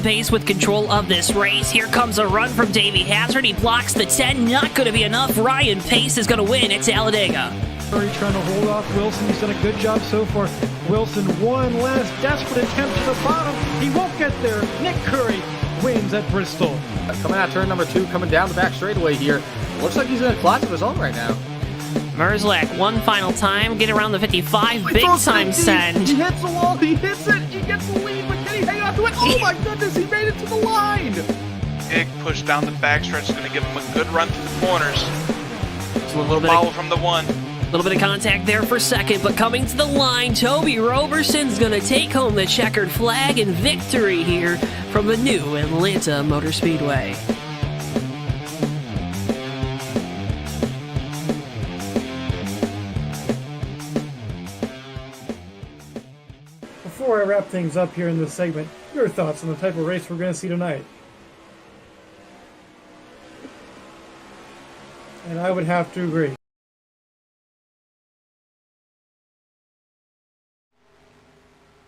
pace with control of this race. Here comes a run from Davey Hazard. He blocks the 10. Not going to be enough. Ryan Pace is going to win at Talladega. Curry trying to hold off Wilson. He's done a good job so far. Wilson, one last desperate attempt to the bottom. He won't get there. Nick Curry wins at Bristol. Coming out turn number 2, coming down the back straightaway here. Looks like he's in a class of his own right now. Merzlak, one final time, get around the 55, big time send. He hits the wall, he hits it, he gets the lead, but can he hang on to it? Oh my goodness, he made it to the line! Big push down the backstretch is going to give him a good run through the corners. Just a little bit Follow from the 1. A little bit of contact there for second, but coming to the line, Toby Roberson's going to take home the checkered flag and victory here from the new Atlanta Motor Speedway. Before I wrap things up here in this segment, your thoughts on the type of race we're going to see tonight? And I would have to agree.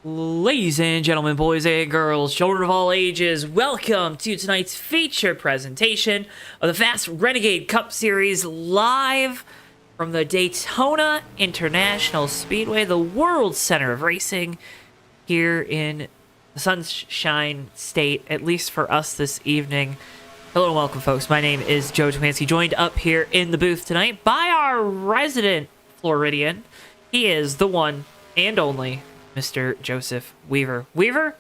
Ladies and gentlemen, boys and girls, children of all ages, welcome to tonight's feature presentation of the FAST Renegade Cup Series live from the Daytona International Speedway, the world center of racing here in the Sunshine State, at least for us this evening. Hello and welcome, folks. My name is JoeTowNetwork, joined up here in the booth tonight by our resident Floridian. He is the one and only Mr. Joseph Weaver. Weaver,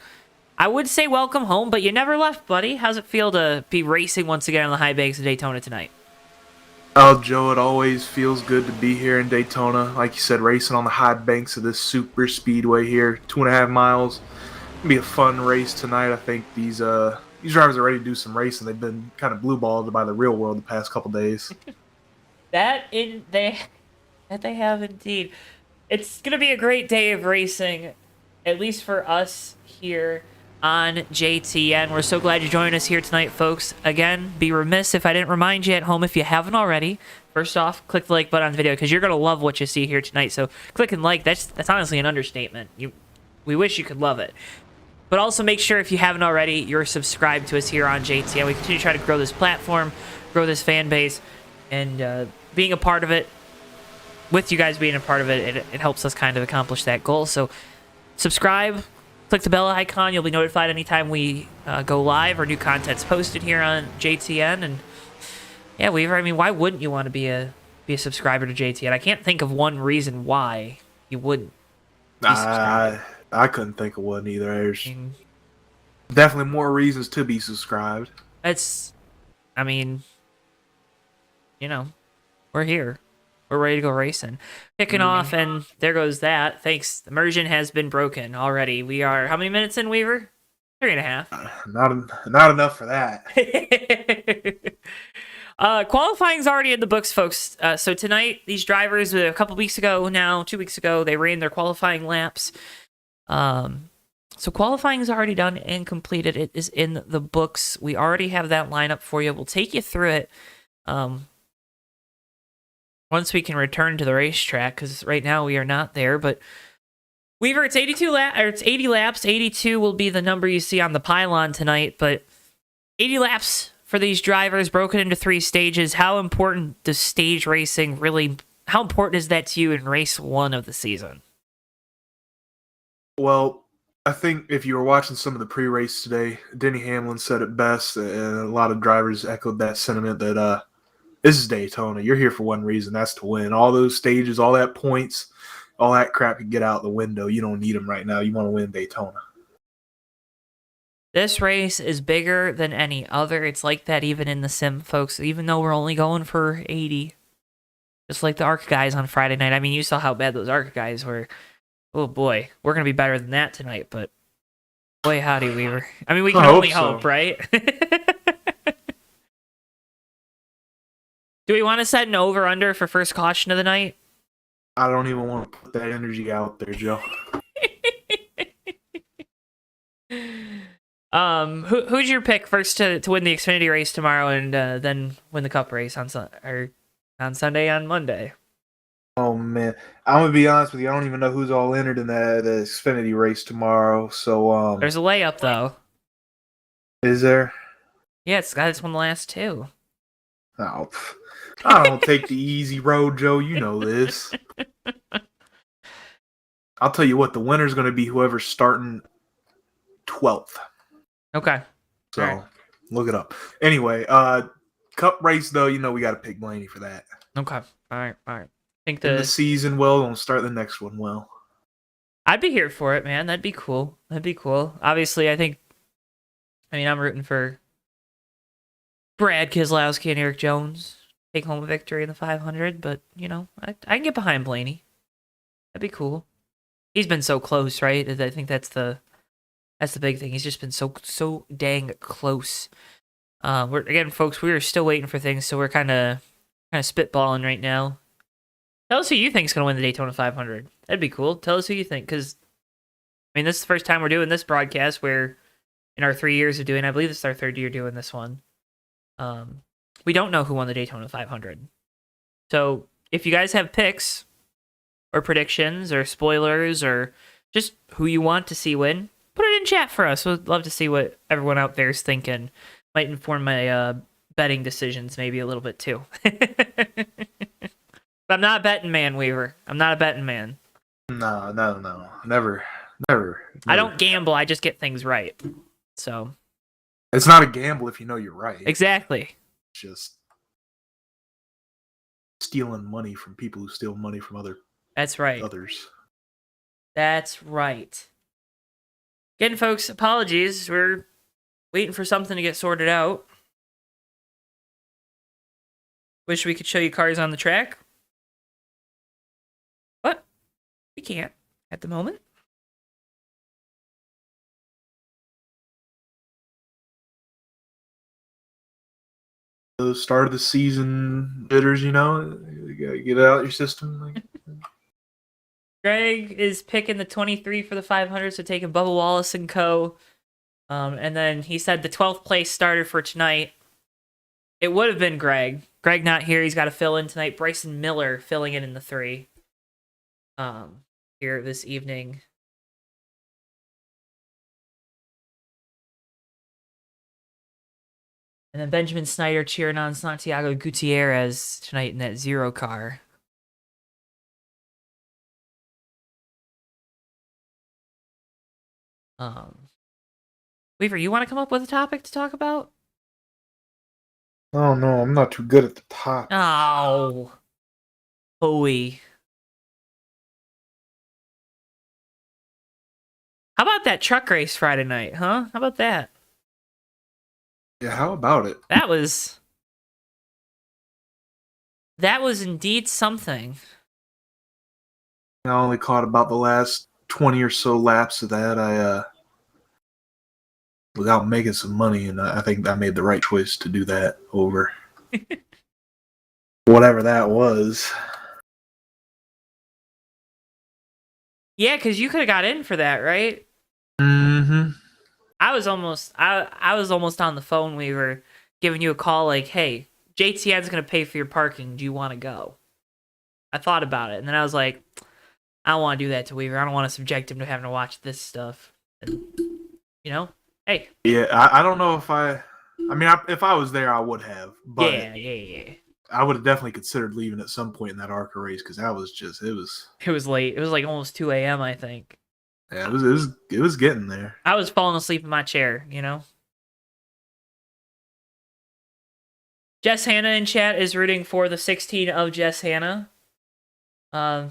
I would say welcome home, but you never left, buddy. How's it feel to be racing once again on the high banks of Daytona tonight? Oh, Joe, it always feels good to be here in Daytona. Like you said, racing on the high banks of this super speedway here. 2.5 miles. It'll be a fun race tonight. I think these drivers are ready to do some racing. They've been kind of blue-balled by the real world the past couple days. They have indeed. It's going to be a great day of racing, at least for us here on JTN. We're so glad you joined us here tonight, folks. Again, be remiss if I didn't remind you at home, if you haven't already. First off, click the like button on the video because you're going to love what you see here tonight. So click and like. That's honestly an understatement. We wish you could love it. But also make sure, if you haven't already, you're subscribed to us here on JTN. We continue to try to grow this platform, grow this fan base, and being a part of it, with you guys being a part of it, it helps us kind of accomplish that goal. So subscribe, click the bell icon. You'll be notified anytime we go live or new content's posted here on JTN. And yeah, Weaver, I mean, why wouldn't you want to be a subscriber to JTN? I can't think of one reason why you wouldn't be subscribed. I couldn't think of one either. There's definitely more reasons to be subscribed. I mean, you know, we're here. We're ready to go racing. Kicking off, and there goes that. Thanks. The immersion has been broken already. We are, how many minutes in, Weaver? 3.5. Not enough for that. Qualifying's already in the books, folks. So tonight, these drivers, a couple weeks ago now, 2 weeks ago, they ran their qualifying laps. So qualifying's already done and completed. It is in the books. We already have that lineup for you. We'll take you through it. Once we can return to the racetrack, because right now we are not there. But Weaver, it's 80 laps. 82 will be the number you see on the pylon tonight. But 80 laps for these drivers, broken into 3 stages. How important does stage racing really? How important is that to you in race 1 of the season? Well, I think if you were watching some of the pre-race today, Denny Hamlin said it best, and a lot of drivers echoed that sentiment that this is Daytona. You're here for one reason. That's to win. All those stages, all that points, all that crap can get out the window. You don't need them right now. You want to win Daytona. This race is bigger than any other. It's like that even in the sim, folks. Even though we're only going for 80. Just like the ARC guys on Friday night. I mean, you saw how bad those ARC guys were. Oh, boy. We're going to be better than that tonight, but boy, howdy, Weaver. I mean, we can only hope, right? Do we want to set an over-under for first caution of the night? I don't even want to put that energy out there, Joe. Who's your pick first to win the Xfinity race tomorrow and then win the Cup race on Sunday, on Monday? Oh, man. I'm going to be honest with you. I don't even know who's all entered in the Xfinity race tomorrow. So there's a layup, though. Is there? Yeah, it's won the last two. Oh, I don't take the easy road, Joe. You know this. I'll tell you what, the winner's going to be whoever's starting 12th. Okay. So All right. look it up. Anyway, cup race though, we got to pick Blaney for that. Okay. All right. I think In the season, don't start the next one well. I'd be here for it, man. That'd be cool. Obviously, I'm rooting for Brad Keselowski and Eric Jones take home a victory in the 500, but I can get behind Blaney. That'd be cool. He's been so close, right? I think that's the big thing. He's just been so dang close. Folks, we are still waiting for things, so we're kind of spitballing right now. Tell us who you think's gonna win the Daytona 500. That'd be cool. Tell us who you think, because this is the first time we're doing this broadcast. Where in our 3 years of doing, I believe this is our third year doing this one. We don't know who won the Daytona 500. So if you guys have picks or predictions or spoilers or just who you want to see win, put it in chat for us. We'd love to see what everyone out there is thinking. Might inform my betting decisions maybe a little bit too. But I'm not a betting man, Weaver. I'm not a betting man. No. Never. I don't gamble. I just get things right. So it's not a gamble if you know you're right. Exactly. It's just stealing money from people who steal money from others. That's right. Again, folks, apologies. We're waiting for something to get sorted out. Wish we could show you cars on the track. But we can't at the moment. The start of the season bitters, you gotta get it out your system. Greg is picking the 23 for the 500, so taking Bubba Wallace and co. And then he said the 12th place starter for tonight. It would have been Greg. Greg not here. He's got to fill in tonight. Bryson Miller filling in the 3. Here this evening. And then Benjamin Snyder cheering on Santiago Gutierrez tonight in that 0 car. Weaver, you want to come up with a topic to talk about? Oh no, I'm not too good at the top. Oh, Hoey. How about that truck race Friday night, huh? How about that? Yeah, how about it? That was indeed something. I only caught about the last 20 or so laps of that. Without making some money, and I think I made the right choice to do that over whatever that was. Yeah, because you could have got in for that, right? Mm-hmm. I was almost on the phone. We were giving you a call like, hey, JTN's going to pay for your parking. Do you want to go? I thought about it, and then I was like, I don't want to do that to Weaver. I don't want to subject him to having to watch this stuff. And, hey. Yeah, I don't know if if I was there, I would have. But yeah. I would have definitely considered leaving at some point in that ARCA race because that was just It was late. It was like almost 2 a.m. I think. Yeah, it was getting there. I was falling asleep in my chair. Jess Hanna in chat is rooting for the 16 of Jess Hanna. Mario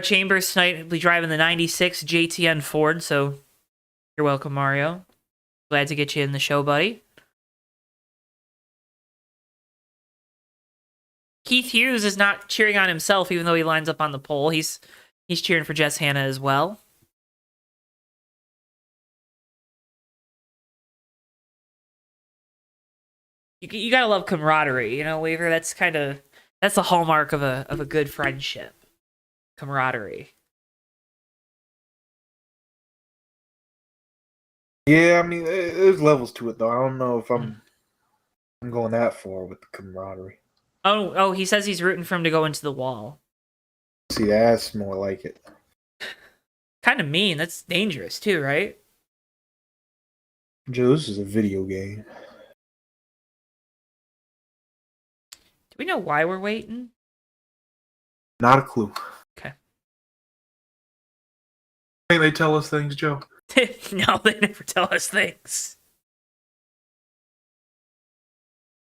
Chambers tonight will be driving the 96 JTN Ford, so you're welcome, Mario. Glad to get you in the show, buddy. Keith Hughes is not cheering on himself, even though he lines up on the pole. He's cheering for Jess Hanna as well. You gotta love camaraderie, Weaver. That's the hallmark of a good friendship. Camaraderie. Yeah, there's levels to it though. I don't know if I'm going that far with the camaraderie. Oh, he says he's rooting for him to go into the wall. See, that's more like it. Kind of mean. That's dangerous too, right? Joe, this is a video game. Do we know why we're waiting? Not a clue. Okay. Think they tell us things, Joe? No, they never tell us things.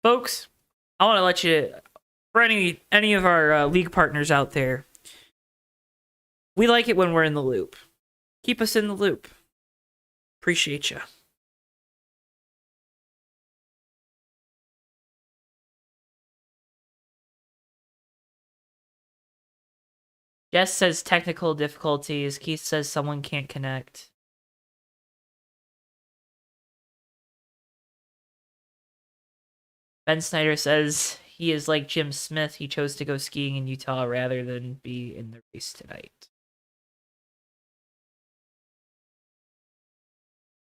Folks, I want to let you, for any of our league partners out there, we like it when we're in the loop. Keep us in the loop. Appreciate you. Jess says technical difficulties. Keith says someone can't connect. Ben Snyder says he is like Jim Smith. He chose to go skiing in Utah rather than be in the race tonight.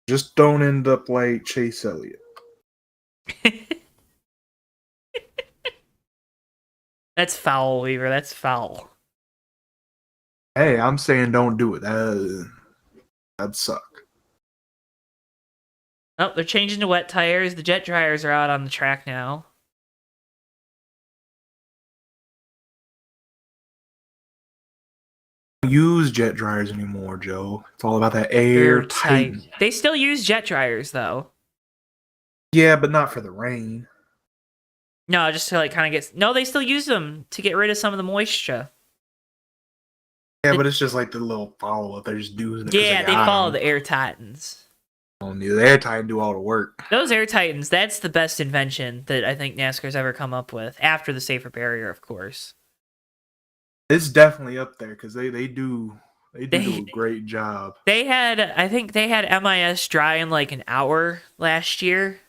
Just don't end up like Chase Elliott. That's foul, Weaver. That's foul. Hey, I'm saying don't do it. That'd suck. Oh, they're changing to wet tires. The jet dryers are out on the track now. Don't use jet dryers anymore, Joe. It's all about that airtight. They still use jet dryers, though. Yeah, but not for the rain. No, just to like kind of get... No, they still use them to get rid of some of the moisture. Yeah, but it's just like the little follow-up. They're just doing it. Yeah, they follow the Air Titans. The Air Titan do all the work. Those Air Titans, that's the best invention that I think NASCAR's ever come up with. After the safer barrier, of course. It's definitely up there because they do a great job. I think they had MIS dry in like an hour last year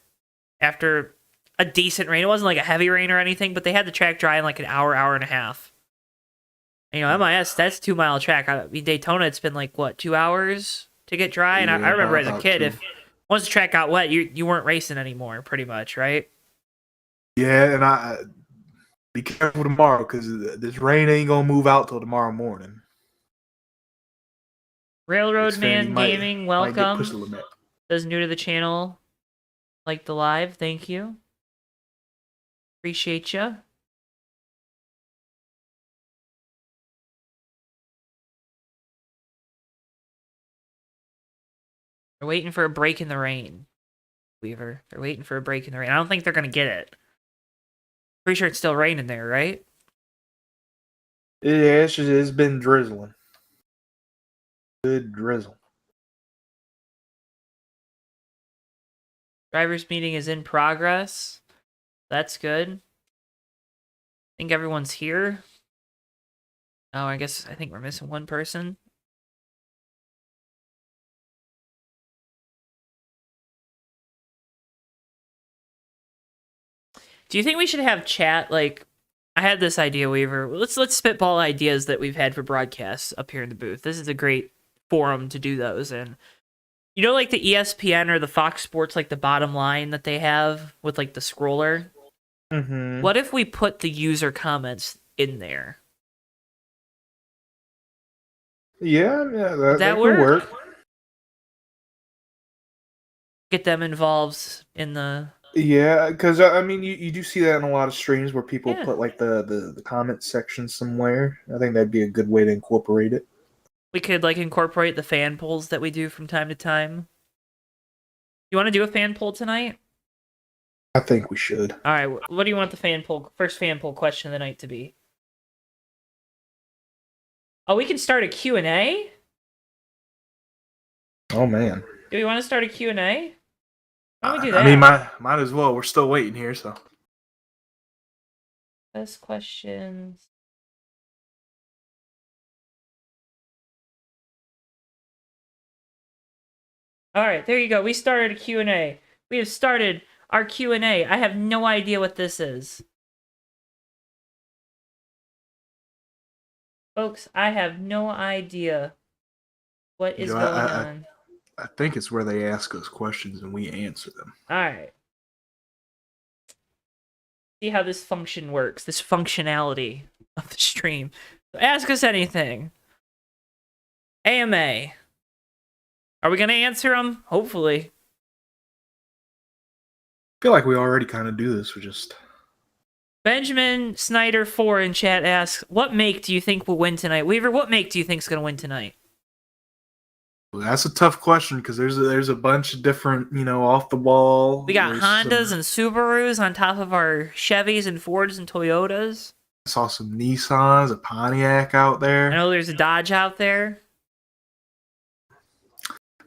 after a decent rain. It wasn't like a heavy rain or anything, but they had the track dry in like an hour, hour and a half. You know, MIS, that's 2 mile track. I mean, Daytona, it's been like, what, 2 hours to get dry? And I remember as a kid, once the track got wet, you weren't racing anymore, pretty much, right? Yeah, and I be careful tomorrow because this rain ain't gonna move out till tomorrow morning. Railroad Man Gaming, welcome. Might Says new to the channel. Like the live, thank you. Appreciate you. They're waiting for a break in the rain, Weaver. They're waiting for a break in the rain. I don't think they're going to get it. Pretty sure it's still raining there, right? Yeah, it's been drizzling. Good drizzle. Drivers meeting is in progress. That's good. I think everyone's here. Oh, I think we're missing one person. Do you think we should have chat? Like, I had this idea, Weaver. Let's spitball ideas that we've had for broadcasts up here in the booth. This is a great forum to do those in. You know, like the ESPN or the Fox Sports, like the bottom line that they have with like the scroller? Mm-hmm. What if we put the user comments in there? Yeah, that would could work. Get them involved in the... Yeah, because I mean, you do see that in a lot of streams where people Yeah. put like the comment section somewhere. I think that'd be a good way to incorporate it. We could like incorporate the fan polls that we do from time to time. You want to do a fan poll tonight? I think we should. All right. What do you want the first fan poll question of the night to be? Oh, we can start a Q&A? Oh man. Do we want to start a Q&A? Why don't we do that? I mean, might as well. We're still waiting here, so. Best questions. All right, there you go. We started a Q&A. We have started our Q&A. I have no idea what this is. Folks, I have no idea what is going on. I think it's where they ask us questions and we answer them. All right. See how this function works, this functionality of the stream. So ask us anything. AMA. Are we going to answer them? Hopefully. feel like we already kind of do this. We just Benjamin Snyder 4 in chat asks, what make do you think will win tonight? Weaver, what make do you think is going to win tonight? that's a tough question because there's a bunch of different, off the wall. We got There's Hondas and Subarus on top of our Chevys and Fords and Toyotas. I saw some Nissans, a Pontiac out there. I know there's a Dodge out there.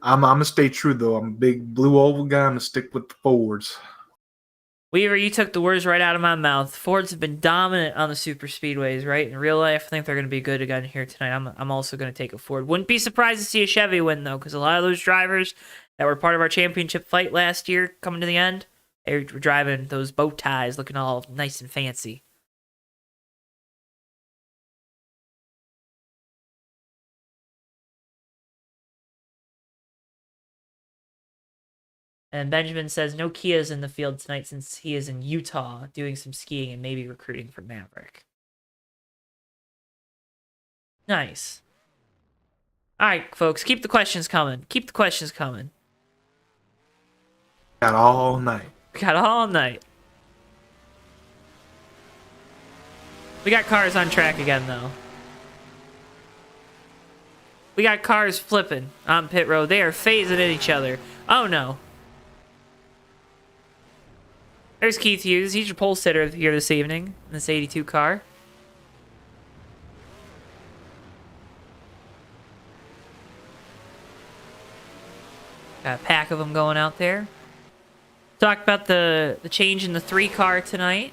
I'm gonna stay true though. I'm a big blue oval guy. I'm gonna stick with the Fords. Weaver, you took the words right out of my mouth. Fords have been dominant on the super speedways, right? In real life, I think they're going to be good again here tonight. I'm also going to take a Ford. Wouldn't be surprised to see a Chevy win, though, because a lot of those drivers that were part of our championship fight last year coming to the end, they were driving those bow ties looking all nice and fancy. And Benjamin says no Kias in the field tonight since he is in Utah doing some skiing and maybe recruiting for Maverick. Nice. All right, folks, keep the questions coming. Keep the questions coming. Got all night. Got all night. We got cars on track again, though. We got cars flipping on pit road. They are phasing at each other. Oh, no. There's Keith Hughes. He's your pole sitter here this evening in this 82 car. Got a pack of them going out there. Talk about the change in the 3 car tonight.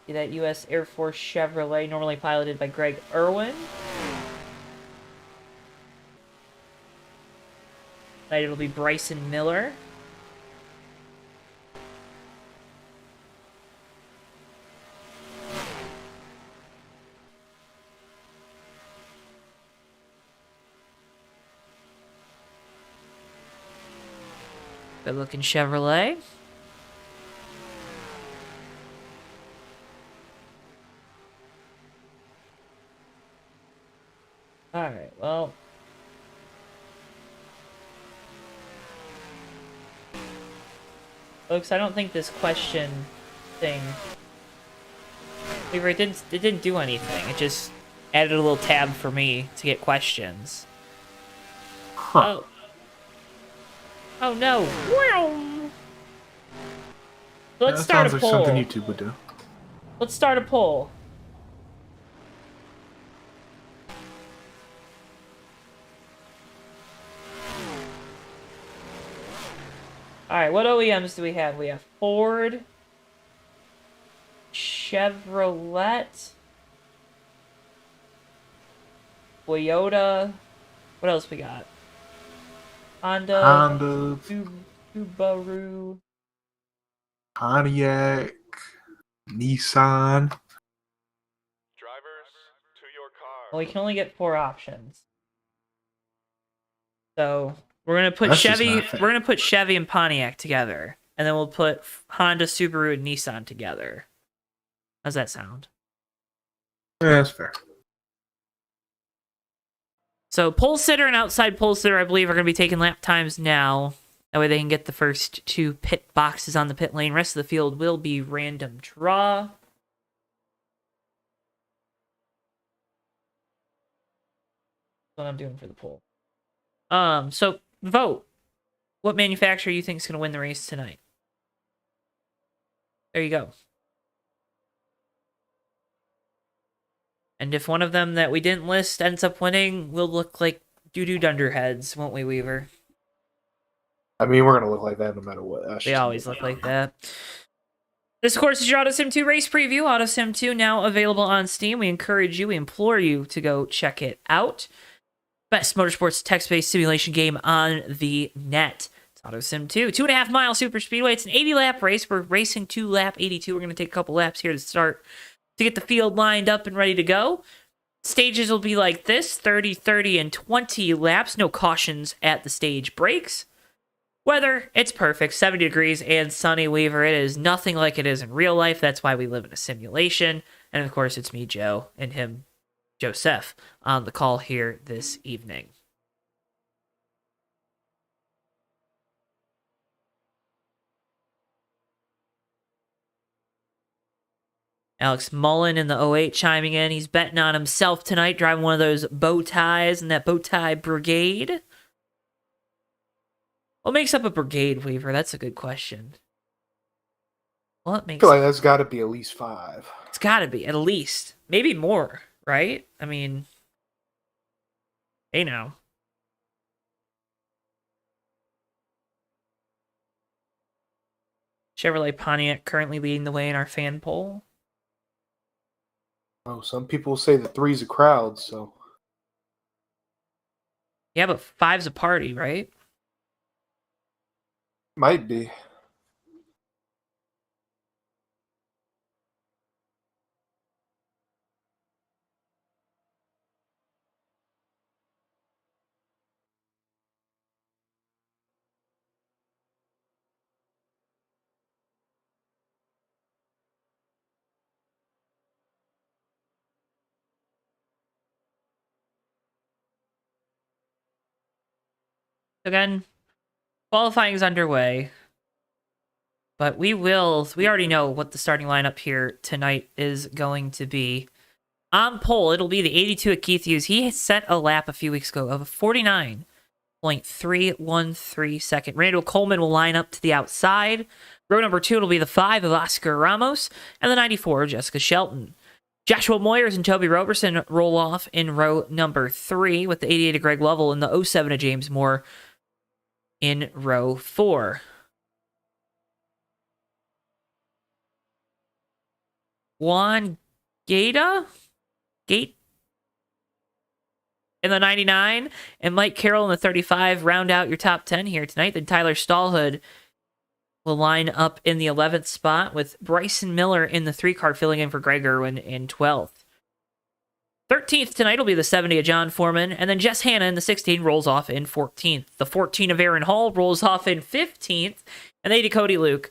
See that U.S. Air Force Chevrolet, normally piloted by Greg Irwin. Tonight it'll be Bryson Miller. Good looking Chevrolet. Alright, well. Folks, I don't think this question thing. It didn't do anything. It just added a little tab for me to get questions. Huh. Oh. Oh no. So let's That start sounds a like poll. something YouTube would do. Let's start a poll. Alright, what OEMs do we have? We have Ford, Chevrolet, Toyota. What else we got? Honda, Subaru. Pontiac, Nissan. Drivers, to your car. Well, we can only get 4 options. So we're gonna put That's just Chevy. not fair. We're gonna put Chevy and Pontiac together, and then we'll put Honda, Subaru, and Nissan together. How's that sound? Yeah, that's fair. So pole sitter and outside pole sitter, I believe, are going to be taking lap times now. That way they can get the first 2 pit boxes on the pit lane. Rest of the field will be random draw. That's what I'm doing for the poll. So vote. What manufacturer you think is going to win the race tonight? There you go. And if one of them that we didn't list ends up winning, we'll look like doo-doo dunderheads, won't we, Weaver? I mean, we're gonna look like that no matter what. That's They just- always look like that. This, of course, is your AutoSim 2 race preview. AutoSim 2 now available on Steam. We encourage you, we implore you to go check it out. Best motorsports text-based simulation game on the net. It's AutoSim 2. 2.5 mile super speedway. It's an 80-lap race. We're racing to lap 82. We're going to take a couple laps here to start to get the field lined up and ready to go. Stages will be like this, 30, 30, and 20 laps. No cautions at the stage breaks. Weather, it's perfect. 70 degrees and sunny, Weaver. It is nothing like it is in real life. That's why we live in a simulation. And, of course, it's me, Joe, and him, Joseph on the call here this evening. Alex Mullen in the 08 chiming in. He's betting on himself tonight, driving one of those bow ties in that bow tie brigade. What makes up a brigade, Weaver? That's a good question. What I makes feel like that's got to be at least 5. It's got to be, at least. Maybe more, right? I mean, hey now. Chevrolet Pontiac currently leading the way in our fan poll. Oh, some people say that 3's a crowd, so. Yeah, but 5's a party, right? Might be. Again, qualifying is underway. But we already know what the starting lineup here tonight is going to be. On pole, it'll be the 82 at Keith Hughes. He set a lap a few weeks ago of a 49.313 second. Randall Coleman will line up to the outside. Row number 2, it'll be the 5 of Oscar Ramos and the 94 of Jessica Shelton. Joshua Moyers and Toby Roberson roll off in row number 3 with the 88 of Greg Lovell and the 07 of James Moore in row 4. Juan Gate in the 99 and Mike Carroll in the 35 round out your top 10 here tonight. Then Tyler Stallhood will line up in the 11th spot with Bryson Miller in the 3 car filling in for Greg Irwin in 12th. 13th tonight will be the 70 of John Foreman, and then Jess Hanna in the 16 rolls off in 14th. The 14 of Aaron Hall rolls off in 15th, and the 80 Cody Luke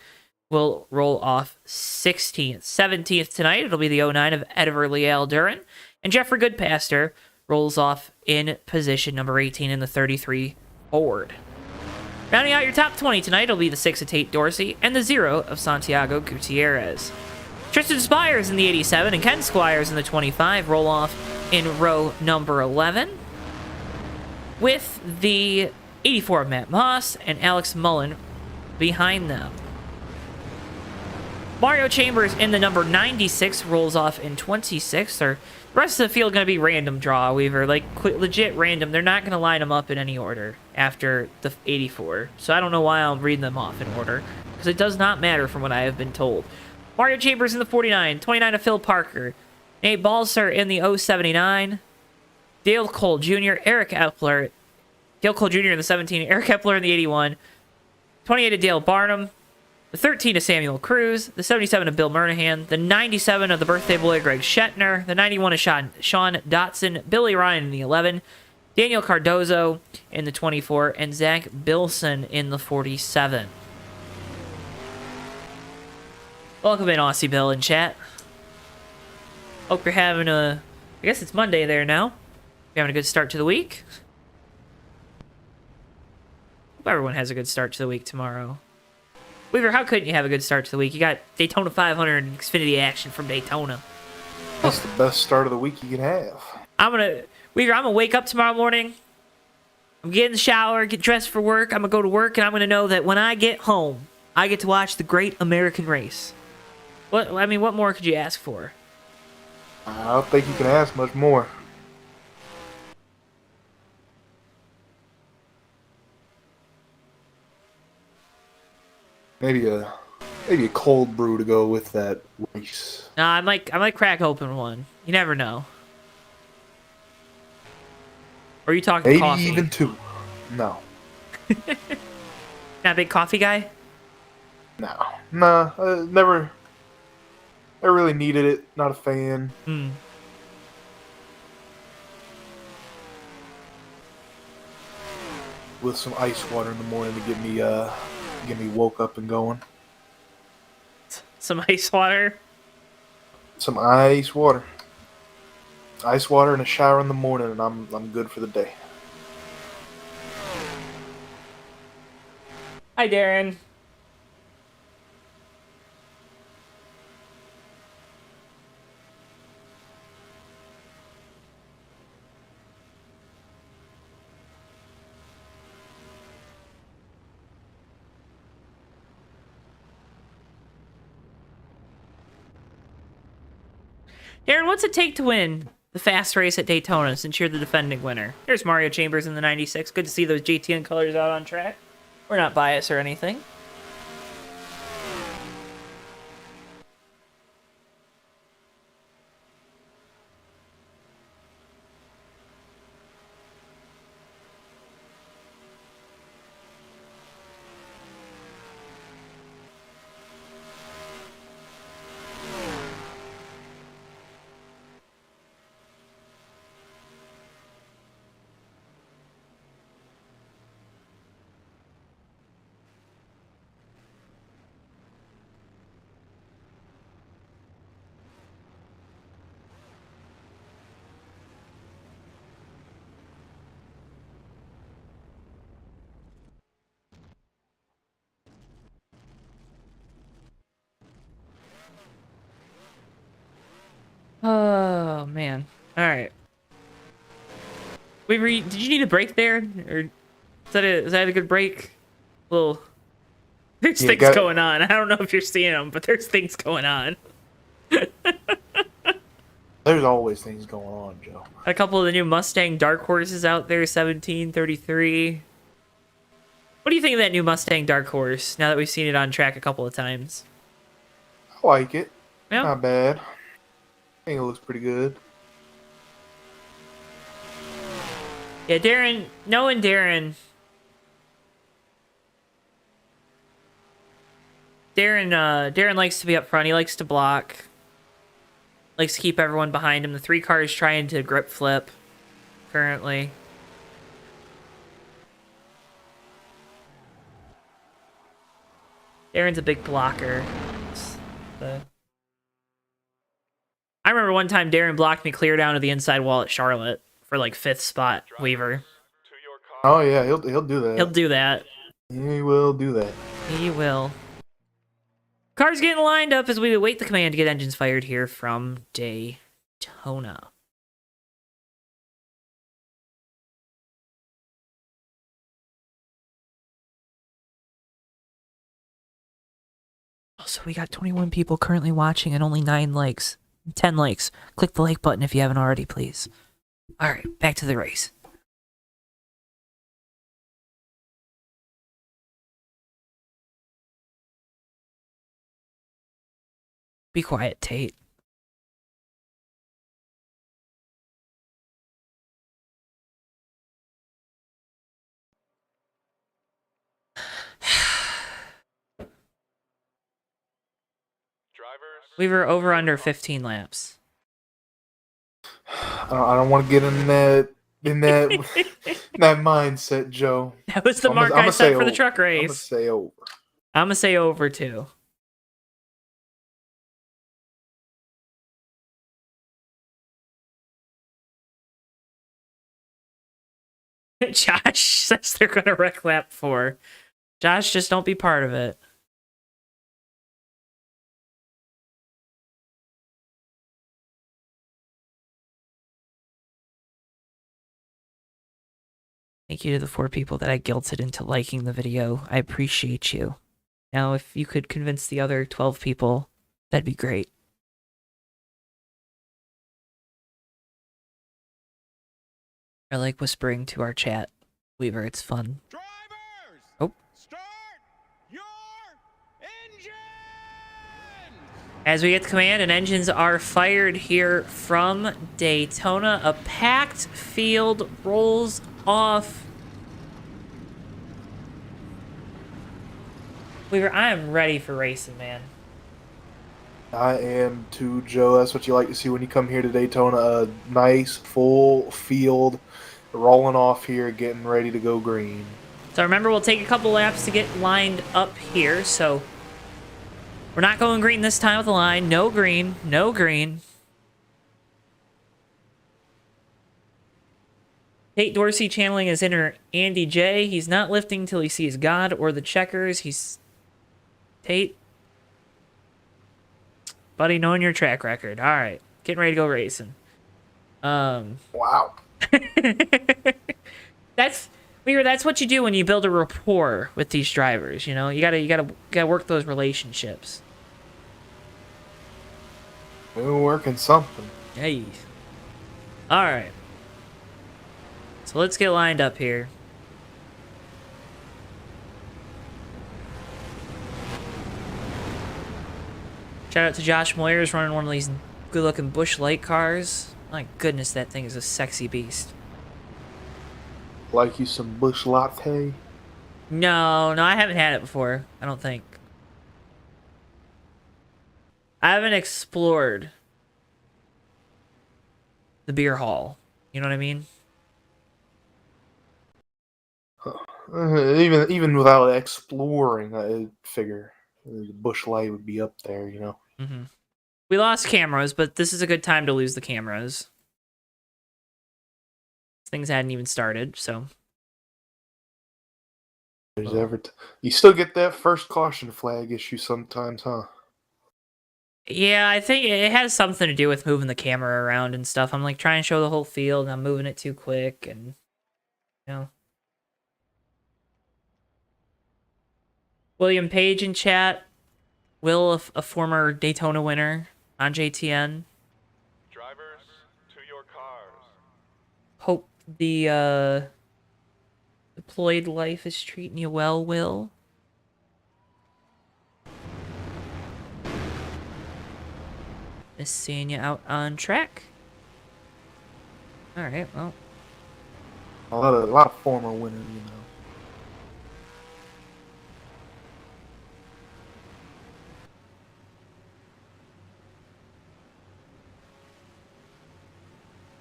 will roll off 16th. 17th tonight, it'll be the 09 of Edver Leal Duran. And Jeffrey Goodpaster rolls off in position number 18 in the 33 Ford. Rounding out your top 20 tonight, it'll be the 6 of Tate Dorsey and the 0 of Santiago Gutierrez. Tristan Spires in the 87 and Ken Squires in the 25 roll off in row number 11. With the 84 of Matt Moss and Alex Mullen behind them. Mario Chambers in the number 96 rolls off in 26th. The rest of the field going to be random draw, Weaver. Like, legit random. They're not going to line them up in any order after the 84. So I don't know why I'm reading them off in order. Because it does not matter from what I have been told. Mario Chambers in the 49. 29 of Phil Parker. Nate Balser in the 079. Dale Cole Jr. Eric Epler. Dale Cole Jr. in the 17. Eric Epler in the 81. 28 of Dale Barnum. The 13 of Samuel Cruz, the 77 of Bill Murnahan, the 97 of the birthday boy Greg Shetner, the 91 of Sean Dotson, Billy Ryan in the 11, Daniel Cardozo in the 24, and Zach Bilson in the 47. Welcome in, Aussie Bill in chat. Hope you're having I guess it's Monday there now. You're having a good start to the week. Hope everyone has a good start to the week tomorrow. Weaver, how couldn't you have a good start to the week? You got Daytona 500 and Xfinity action from Daytona. That's the best start of the week you can have. Weaver, I'm gonna wake up tomorrow morning. I'm getting in the shower, get dressed for work. I'm gonna go to work, and I'm gonna know that when I get home, I get to watch the Great American Race. What more could you ask for? I don't think you can ask much more. Maybe a cold brew to go with that race. Nah, I might crack open one. You never know. Or are you talking Maybe coffee? even 2. No. Not a big coffee guy? No. Nah, never really needed it. Not a fan. With some ice water in the morning to get me woke up and going. Some ice water? Some ice water. Ice water and a shower in the morning, and I'm good for the day. Hi, Darren. Darren, what's it take to win the fast race at Daytona since you're the defending winner? There's Mario Chambers in the 96. Good to see those GTN colors out on track. We're not biased or anything. Oh, man. All right. Did you need a break there? Or is that a good break? Well, there's things going on. I don't know if you're seeing them, but there's things going on. There's always things going on, Joe. A couple of the new Mustang Dark Horses out there, 1733. What do you think of that new Mustang Dark Horse, now that we've seen it on track a couple of times? I like it. Yeah. Not bad. I think it looks pretty good. Yeah, Darren, knowing Darren likes to be up front. He likes to block. Likes to keep everyone behind him. The 3 car is trying to grip flip currently. Darren's a big blocker. I remember one time Darren blocked me clear down to the inside wall at Charlotte for like 5th spot, Weaver. Oh yeah, he'll do that. He'll do that. He will do that. He will. Cars getting lined up as we await the command to get engines fired here from Daytona. Also, we got 21 people currently watching and only 9 likes. 10 likes. Click the like button if you haven't already, please. Alright, back to the race. Be quiet, Tate. We were over under 15 laps. I don't want to get in that that mindset, Joe. That was the mark I set for the truck race. I'm gonna say over. I'm gonna say over too. Josh says they're gonna wreck lap 4. Josh, just don't be part of it. Thank you to the 4 people that I guilted into liking the video. I appreciate you. Now, if you could convince the other 12 people, that'd be great. I like whispering to our chat. Weaver, it's fun. Drivers! Oh. Start your engine! As we get the command and engines are fired here from Daytona, a packed field rolls off. Weaver, I am ready for racing, man. I am too, Joe. That's what you like to see when you come here to Daytona. A nice, full field rolling off here, getting ready to go green. So remember, we'll take a couple laps to get lined up here. So we're not going green this time with the line. No green. No green. Tate Dorsey channeling his inner Andy J. He's not lifting till he sees God or the checkers. He's... Tate. Buddy, knowing your track record. All right. Getting ready to go racing. Wow. That's what you do when you build a rapport with these drivers, you know? You gotta work those relationships. We're working something. Hey. All right. So let's get lined up here. Shout out to Josh Moyers running one of these good-looking Busch Light cars. My goodness, that thing is a sexy beast. Like you some Busch latte? No, I haven't had it before. I don't think. I haven't explored the beer hall. You know what I mean? Even without exploring, I figure the Busch Light would be up there, you know. Mm-hmm. We lost cameras, but this is a good time to lose the cameras. Things hadn't even started, so. You still get that first caution flag issue sometimes, huh? Yeah, I think it has something to do with moving the camera around and stuff. I'm like trying to show the whole field, and I'm moving it too quick, and you know. William Page in chat. Will, a former Daytona winner on JTN. Drivers, to your cars. Hope the deployed life is treating you well, Will. Miss seeing you out on track. All right, well. A lot of former winners, you know.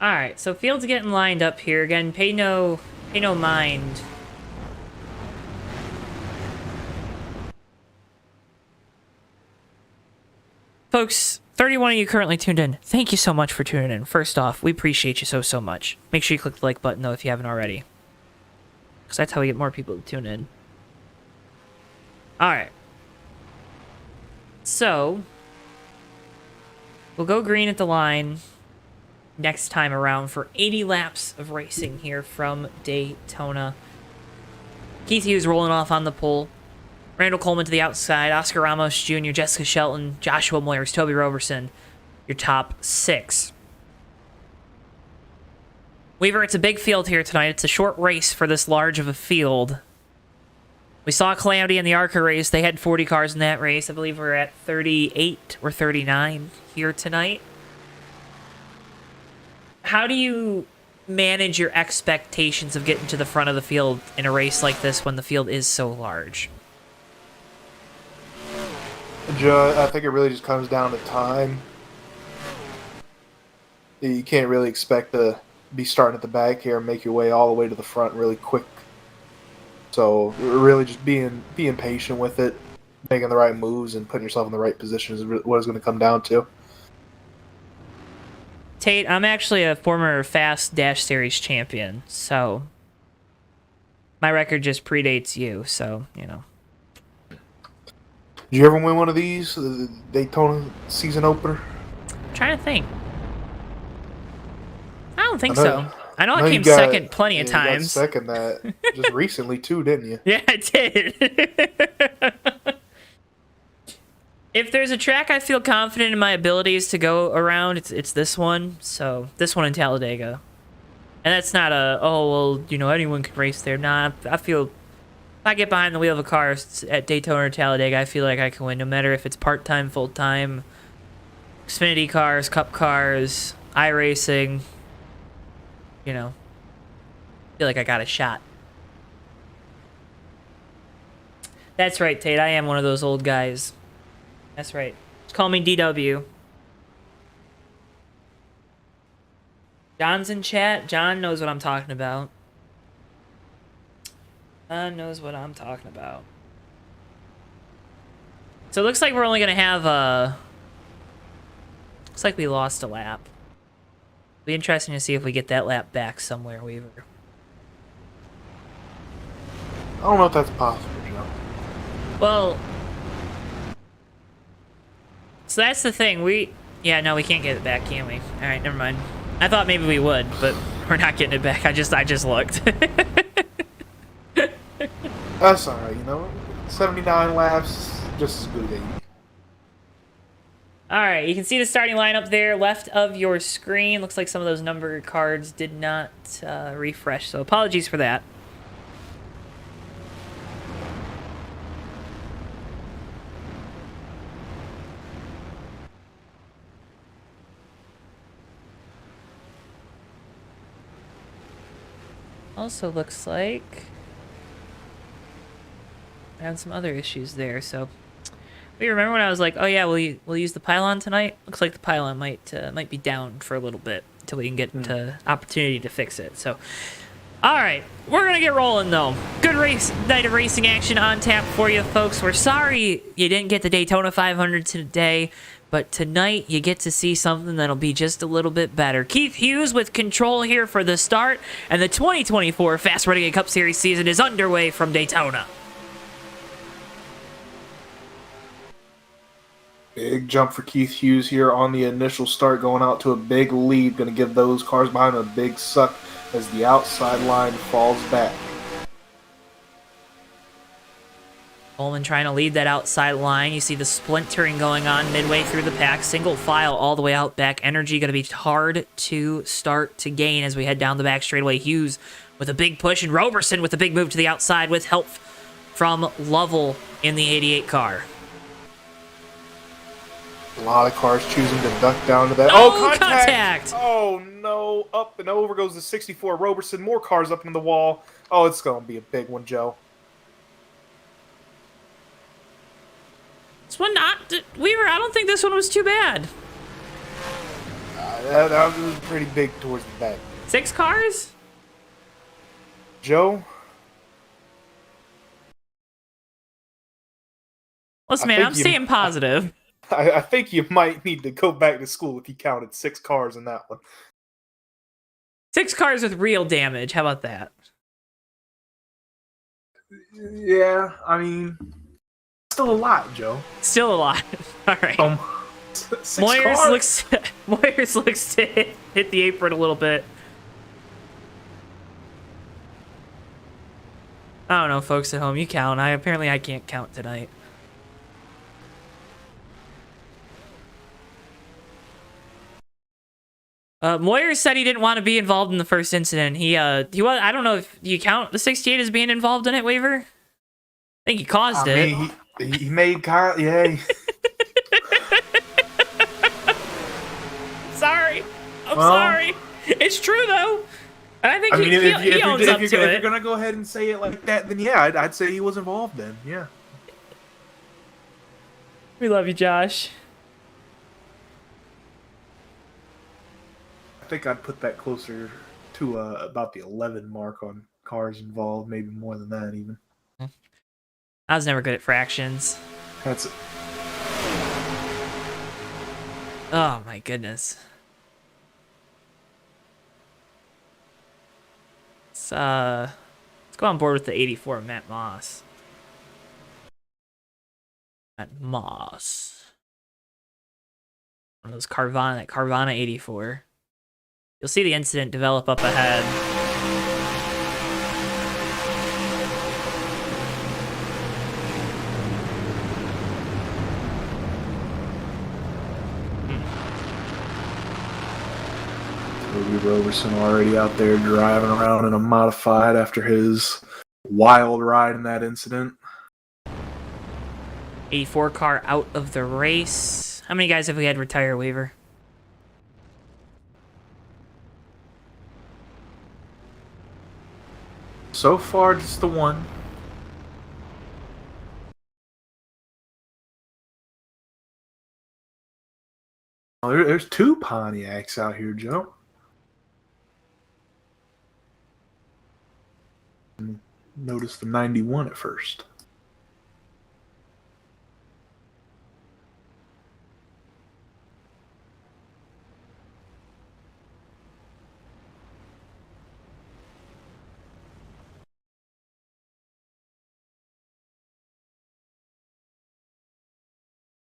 All right, so field's getting lined up here again. Pay no mind. Folks, 31 of you currently tuned in. Thank you so much for tuning in. First off, we appreciate you so much. Make sure you click the like button, though, if you haven't already. Because that's how we get more people to tune in. Alright. So, we'll go green at the line next time around for 80 laps of racing here from Daytona. Keith Hughes rolling off on the pole. Randall Coleman to the outside, Oscar Ramos Jr., Jessica Shelton, Joshua Moyers, Toby Roberson, your top 6. Weaver, it's a big field here tonight. It's a short race for this large of a field. We saw Calamity in the ARCA race. They had 40 cars in that race. I believe we're at 38 or 39 here tonight. How do you manage your expectations of getting to the front of the field in a race like this when the field is so large? I think it really just comes down to time. You can't really expect to be starting at the back here and make your way all the way to the front really quick. So really just being patient with it, making the right moves, and putting yourself in the right position is what it's going to come down to. Tate, I'm actually a former FAST Series champion, so my record just predates you, so, you know. Did you ever win one of these, the Daytona season opener? I'm trying to think. I don't think so. I know I came got, second plenty of you got times. second that just recently too, didn't you? Yeah, I did. If there's a track I feel confident in my abilities to go around, it's this one. So, this one in Talladega. And that's not a, oh, well, you know, anyone can race there. Nah, I feel, if I get behind the wheel of a car at Daytona or Talladega, I feel like I can win, no matter if it's part-time, full-time, Xfinity cars, Cup cars, iRacing. You know, I feel like I got a shot. That's right, Tate. I am one of those old guys. That's right. Just call me DW. John's in chat. John knows what I'm talking about. John knows what I'm talking about. So it looks like we're only going to have a... Looks like we lost a lap. Be interesting to see if we get that lap back somewhere, Weaver. don't know if that's possible, Joe. Well, so that's the thing. Yeah, no, we can't get it back, can we? All right, never mind. I thought maybe we would, but we're not getting it back. I just looked. That's all right, 79 laps, just as good as 80. All right, you can see the starting lineup there, left of your screen. Looks like some of those number cards did not refresh, so apologies for that. Also looks like I had some other issues there, so you remember when I was like, oh yeah, we'll use the pylon tonight? Looks like the pylon might be down for a little bit until we can get opportunity to fix it. So all right, we're gonna get rolling though. Good night of racing action on tap for you folks. We're sorry you didn't get the Daytona 500 today, but tonight you get to see something that'll be just a little bit better. Keith Hughes with control here for the start, and the 2024 FAST Renegade Cup Series season is underway from Daytona. Big jump for Keith Hughes here on the initial start, going out to a big lead. Going to give those cars behind him a big suck as the outside line falls back. Coleman trying to lead that outside line. You see the splintering going on midway through the pack. Single file all the way out back. Energy going to be hard to start to gain as we head down the back straightaway. Hughes with a big push, and Roberson with a big move to the outside with help from Lovell in the 88 car. A lot of cars choosing to duck down to that. Oh, contact! Oh, no. Up and over goes the 64 Roberson. More cars up in the wall. Oh, it's going to be a big one, Joe. This one Weaver, I don't think this one was too bad. That was pretty big towards the back. 6 cars? Joe? Listen, man, I'm staying positive. I think you might need to go back to school if you counted 6 cars in that one. 6 cars with real damage. How about that? Yeah, I mean, still a lot, Joe. Still a lot. All right. 6 Moyers cars? looks to hit the apron a little bit. I don't know, folks at home. You count. Apparently I can't count tonight. Moyer said he didn't want to be involved in the first incident. He was. I don't know if you count the 68 as being involved in it, Waver. I think he caused it. He made yeah. Sorry, I'm sorry. It's true though. And I think he owns up to it. If you're gonna go ahead and say it like that, then yeah, I'd say he was involved. Then yeah. We love you, Josh. I think I'd put that closer to about the 11 mark on cars involved, maybe more than that even. I was never good at fractions. That's it. Oh my goodness. Let's go on board with the 84 Matt Moss. Matt Moss. One of those Carvana 84. You'll see the incident develop up ahead. Toby Roberson already out there driving around in a modified after his wild ride in that incident. 84 car out of the race. How many guys have we had retire, Weaver? So far, just the one. Oh, there's 2 Pontiacs out here, Joe. Notice the 91 at first.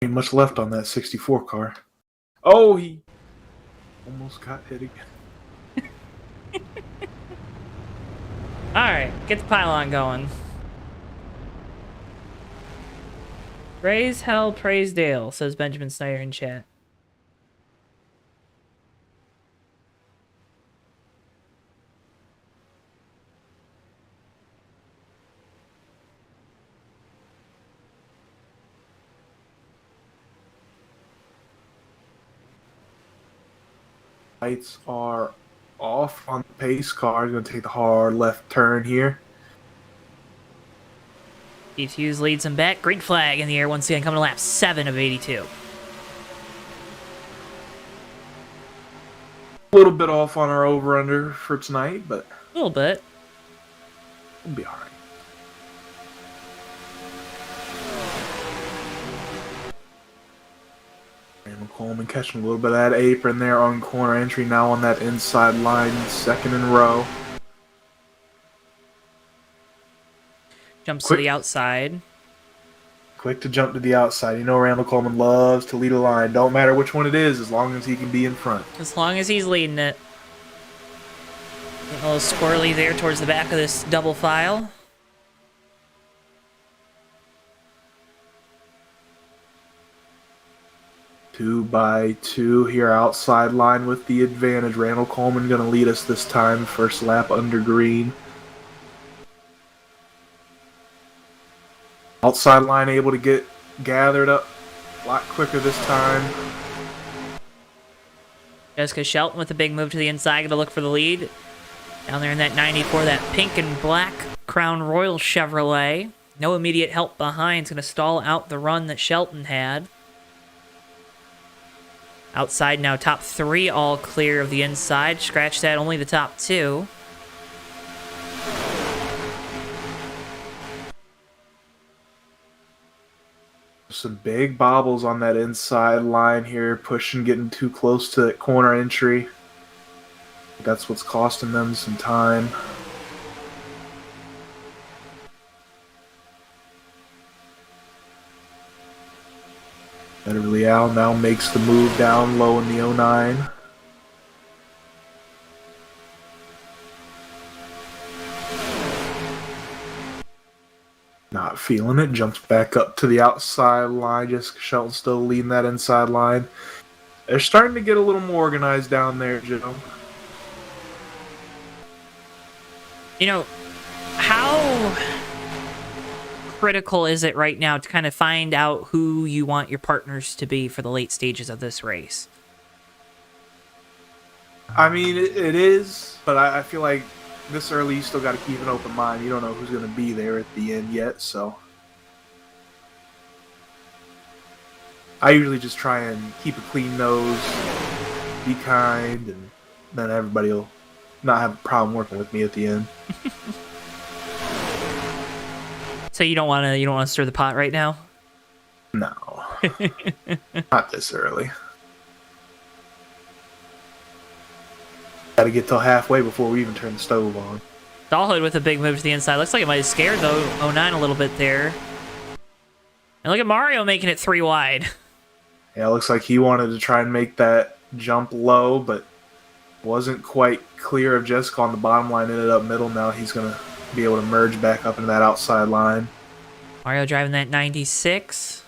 Ain't much left on that 64 car. Oh, he almost got hit again. All right, get the pylon going. Praise hell, praise Dale, says Benjamin Snyder in chat. Lights are off on the pace car. He's going to take the hard left turn here. Steve Hughes leads him back. Green flag in the air once again, coming to lap 7 of 82. A little bit off on our over-under for tonight, but A little bit. we'll be all right. Randall Coleman catching a little bit of that apron there on corner entry, now on that inside line, second in a row. Jumps Quick. to the outside. Quick to jump to the outside. You know Randall Coleman loves to lead a line. Don't matter which one it is, as long as he can be in front. As long as he's leading it. Getting a little squirrely there towards the back of this double file. Two by two here, outside line with the advantage. Randall Coleman going to lead us this time. First lap under green. Outside line able to get gathered up a lot quicker this time. Jessica Shelton with a big move to the inside, going to look for the lead. Down there in that 94, that pink and black Crown Royal Chevrolet. No immediate help behind. It's going to stall out the run that Shelton had. Outside now, top 3 all clear of the inside. Scratch that, only the top 2. Some big bobbles on that inside line here, pushing, getting too close to that corner entry. That's what's costing them some time. Beverly Al now makes the move down low in the 09. Not feeling it. Jumps back up to the outside line. Jessica Shelton still leading that inside line. They're starting to get a little more organized down there, Joe. You know, how critical is it right now to kind of find out who you want your partners to be for the late stages of this race? I mean, it is, but I feel like this early you still got to keep an open mind. You don't know who's going to be there at the end yet, so I usually just try and keep a clean nose, be kind, and then everybody will not have a problem working with me at the end. So you don't want to stir the pot right now? No, not this early. Got to get till halfway before we even turn the stove on. Dahlhood with a big move to the inside. Looks like it might have scared though 09 a little bit there. And look at Mario making it 3 wide. Yeah, it looks like he wanted to try and make that jump low, but wasn't quite clear of Jessica on the bottom line. Ended up middle. Now he's going to be able to merge back up into that outside line. Mario driving that 96.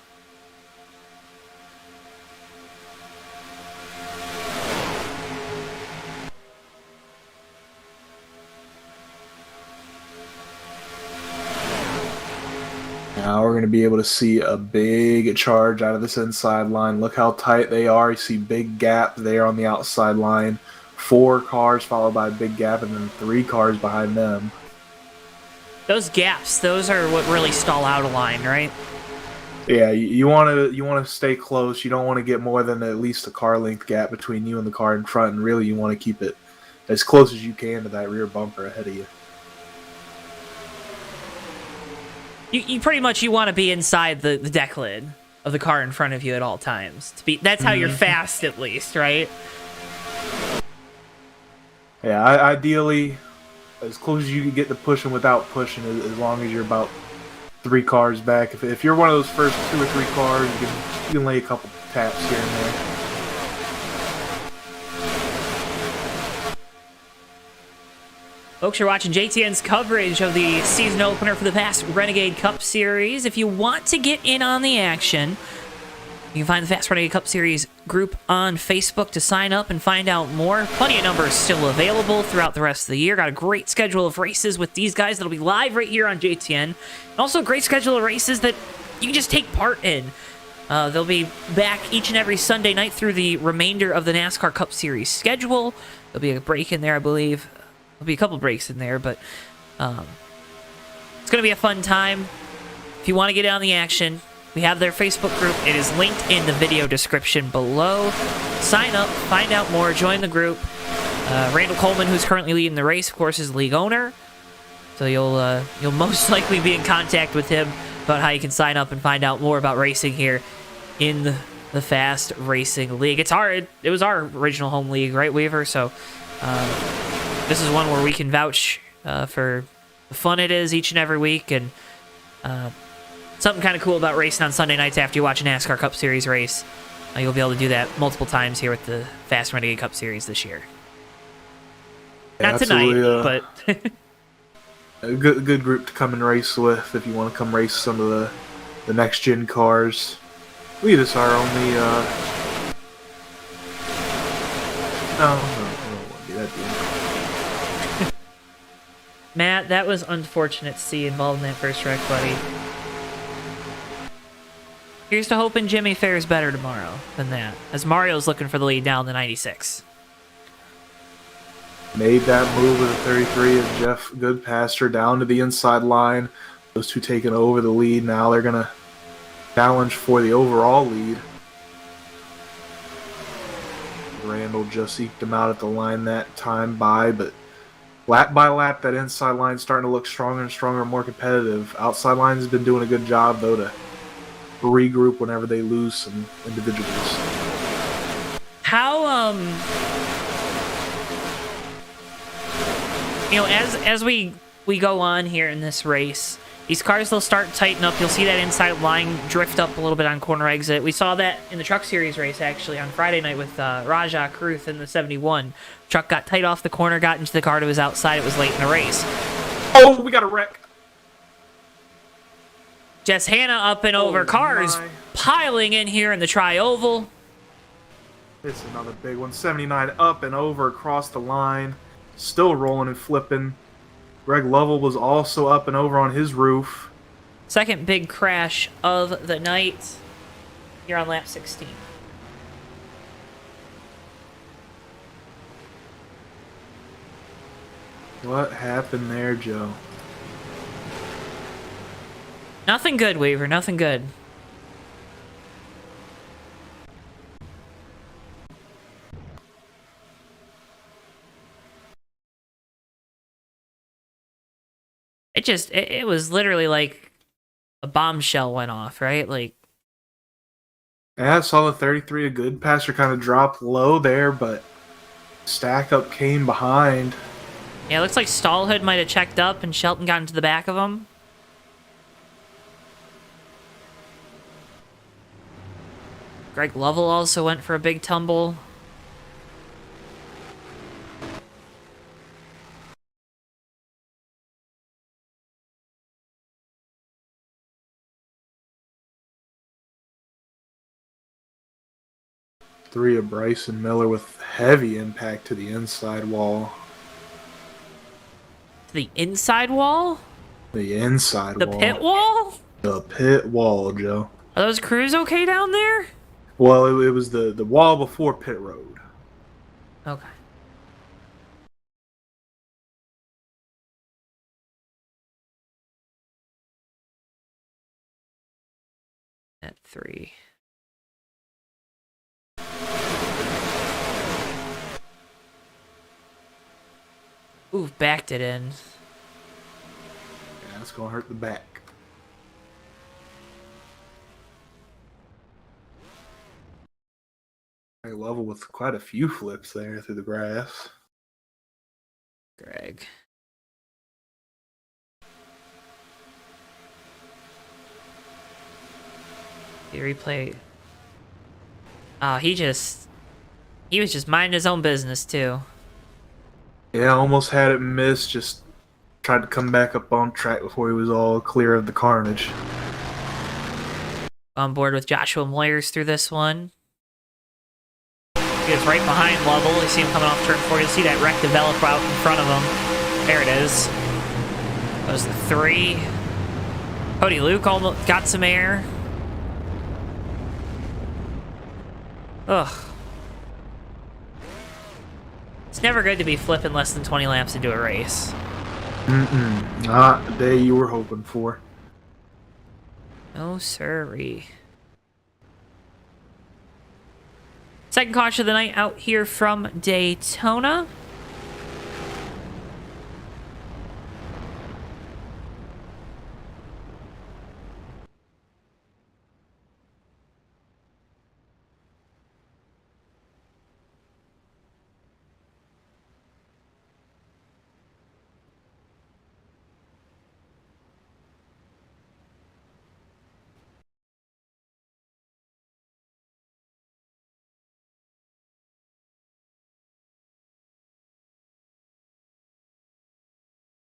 Now we're going to be able to see a big charge out of this inside line. Look how tight they are. You see big gap there on the outside line. 4 cars followed by a big gap, and then 3 cars behind them. Those gaps, those are what really stall out a line, right? Yeah, you want to stay close. You don't want to get more than at least a car length gap between you and the car in front, and really you want to keep it as close as you can to that rear bumper ahead of you. You pretty much you want to be inside the deck lid of the car in front of you at all times. That's how you're fast, at least, right? Yeah, ideally, as close as you can get to pushing without pushing, as long as you're about 3 cars back. If you're one of those first 2 or 3 cars, you can lay a couple taps here and there. Folks, you're watching JTN's coverage of the season opener for the FAST Renegade Cup Series. If you want to get in on the action, you can find the FAST Renegade Cup Series group on Facebook to sign up and find out more. Plenty of numbers still available throughout the rest of the year. Got a great schedule of races with these guys that'll be live right here on JTN. And also a great schedule of races that you can just take part in. They'll be back each and every Sunday night through the remainder of the NASCAR Cup Series schedule. There'll be a break in there, I believe. There'll be a couple breaks in there, but it's going to be a fun time. If you want to get in on the action, we have their Facebook group. It is linked in the video description below. Sign up, find out more, join the group. Randall Coleman, who's currently leading the race, of course, is league owner. So you'll most likely be in contact with him about how you can sign up and find out more about racing here in the Fast Racing League. It was our original home league, right, Weaver? So this is one where we can vouch for the fun it is each and every week, and something kind of cool about racing on Sunday nights after you watch a NASCAR Cup Series race. You'll be able to do that multiple times here with the FAST Renegade Cup Series this year. Yeah, Not tonight, but... a good group to come and race with if you want to come race some of the next-gen cars. We just are only... No, I don't want to do that, dude. Matt, that was unfortunate to see involved in that first wreck, buddy. Here's to hoping Jimmy fares better tomorrow than that, as Mario's looking for the lead down the 96. Made that move with a 33 and Jeff Goodpaster down to the inside line. Those two taking over the lead. Now they're going to challenge for the overall lead. Randall just eked him out at the line that time but lap by lap, that inside line's starting to look stronger and stronger, more competitive. Outside line has been doing a good job, though, to regroup whenever they lose some individuals. How, you know, as we go on here in this race, these cars, they'll start to tighten up. You'll see that inside line drift up a little bit on corner exit. We saw that in the Truck Series race, actually, on Friday night with Rajah Kruth in the 71. Truck got tight off the corner, got into the car to his outside. It was late in the race. Oh, we got a wreck. Jess Hanna up and over. Cars piling in here in the tri-oval. It's another big one. 79 up and over across the line. Still rolling and flipping. Greg Lovell was also up and over on his roof. Second big crash of the night here on lap 16. What happened there, Joe? Nothing good, Weaver. Nothing good. It was literally like a bombshell went off, right? Like, Yeah, I saw the 33 a good passer kind of drop low there, but stack up came behind. yeah, it looks like Stallhood might have checked up and Shelton got into the back of him. Greg Lovell also went for a big tumble. Three of Bryson Miller with heavy impact to the inside wall. The inside wall? The inside The wall. pit wall? The pit wall, Joe. Are those crews okay down there? Well, it was the wall before pit road. Okay. At 3. Ooh, backed it in. Yeah, that's gonna hurt the back. High level with quite a few flips there through the grass. Greg. The replay. Oh, he was just minding his own business too. Yeah, almost had it missed. Just tried to come back up on track before he was all clear of the carnage. On board with Joshua Moyers through this one. He is right behind Lovell. You see him coming off turn 4. You'll see that wreck develop out in front of him. There it is. Goes the 3. Cody Luke almost got some air. Ugh. It's never good to be flipping less than 20 laps into a race. Not the day you were hoping for. No sirree. Second caution of the night out here from Daytona.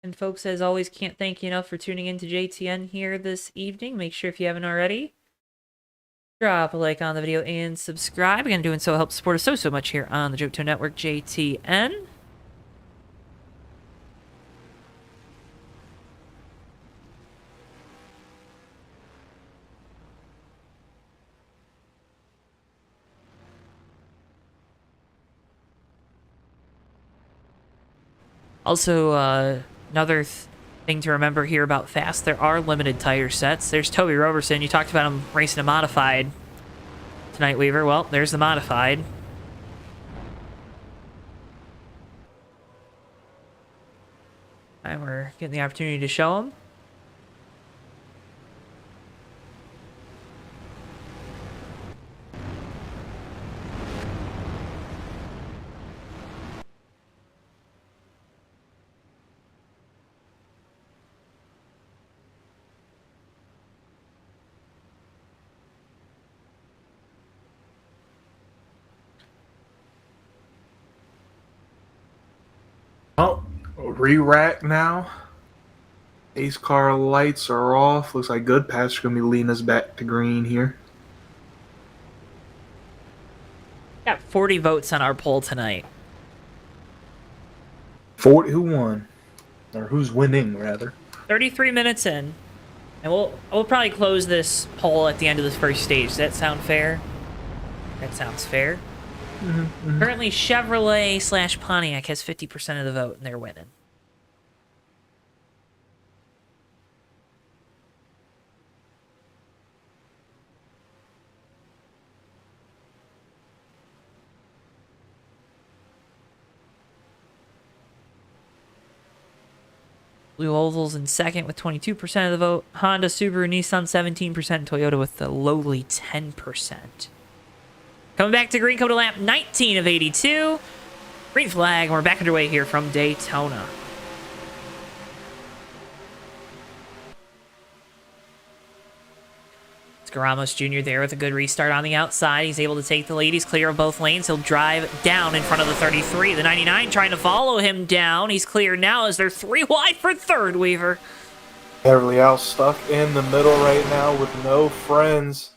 And folks, as always, can't thank you enough for tuning in to JTN here this evening. Make sure if you haven't already, drop a like on the video and subscribe. Again, doing so helps support us so much here on the JoeTowNetwork JTN. Also, another thing to remember here about Fast, there are limited tire sets. There's Toby Roberson. You talked about him racing a modified tonight, Weaver. Well, there's the modified. And we're getting the opportunity to show him. Oh, re-rack now. Ace car lights are off. Looks like Good Pat's going to be leading us back to green here. Got 40 votes on our poll tonight. 40, who won? Or who's winning, rather? 33 minutes in. And we'll probably close this poll at the end of this first stage. Does that sound fair? That sounds fair. Currently, Chevrolet / Pontiac has 50% of the vote, and they're winning. Blue Ovals in second with 22% of the vote. Honda, Subaru, Nissan 17%, and Toyota with the lowly 10%. Coming back to green, coming to lap 19 of 82. Green flag, and we're back underway here from Daytona. It's Ramos Jr. there with a good restart on the outside. He's able to take the lead. He's clear of both lanes. He'll drive down in front of the 33. The 99 trying to follow him down. He's clear now as they're 3 wide for third, Weaver. Beverly Al stuck in the middle right now with no friends.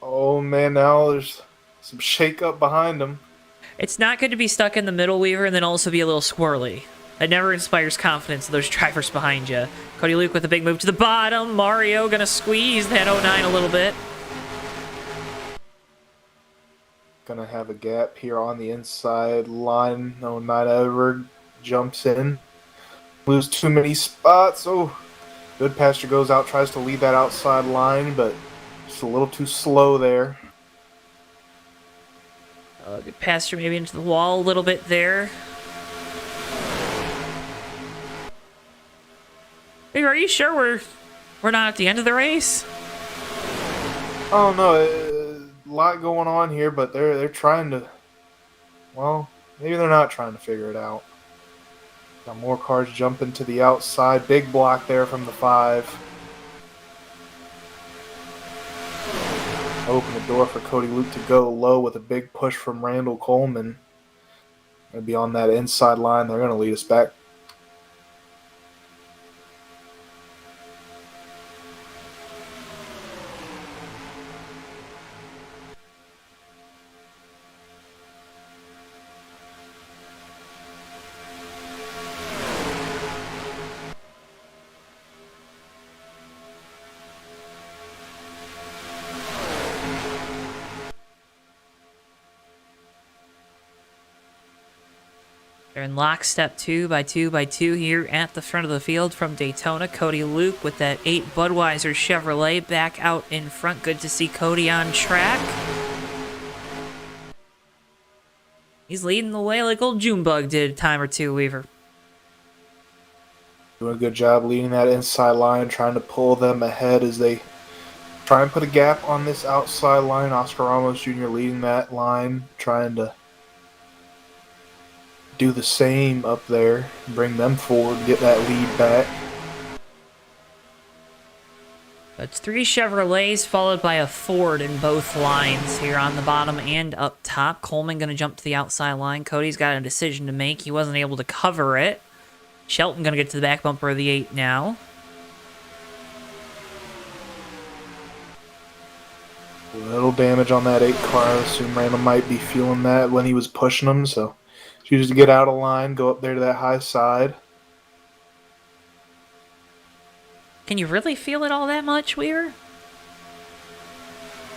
Oh man, now there's some shake-up behind him. It's not good to be stuck in the middle, Weaver, and then also be a little squirrely. It never inspires confidence in those drivers behind you. Cody Luke with a big move to the bottom. Mario gonna squeeze that 09 a little bit. Gonna have a gap here on the inside line. No, not over. Jumps in. Lose too many spots. Oh, Good Pasture goes out, tries to lead that outside line, but just a little too slow there. Good pasture maybe into the wall a little bit there. Hey, are you sure we're not at the end of the race? Oh no, a lot going on here, but they're trying to. Well, maybe they're not trying to figure it out. Got more cars jumping to the outside. Big block there from the 5. Open the door for Cody Luke to go low with a big push from Randall Coleman. Gonna be on that inside line. They're gonna lead us back. They're in lockstep 2 by 2 by 2 here at the front of the field from Daytona. Cody Luke with that 8 Budweiser Chevrolet back out in front. Good to see Cody on track. He's leading the way like old Junebug did a time or two, Weaver. Doing a good job leading that inside line, trying to pull them ahead as they try and put a gap on this outside line. Oscar Ramos Jr. leading that line, trying to do the same up there, bring them forward, get that lead back. That's 3 Chevrolets followed by a Ford in both lines here on the bottom and up top. Coleman going to jump to the outside line. Cody's got a decision to make. He wasn't able to cover it. Shelton going to get to the back bumper of the 8 now. A little damage on that 8 car. I assume Randall might be feeling that when he was pushing them, so chooses to get out of line, go up there to that high side. Can you really feel it all that much, Weaver?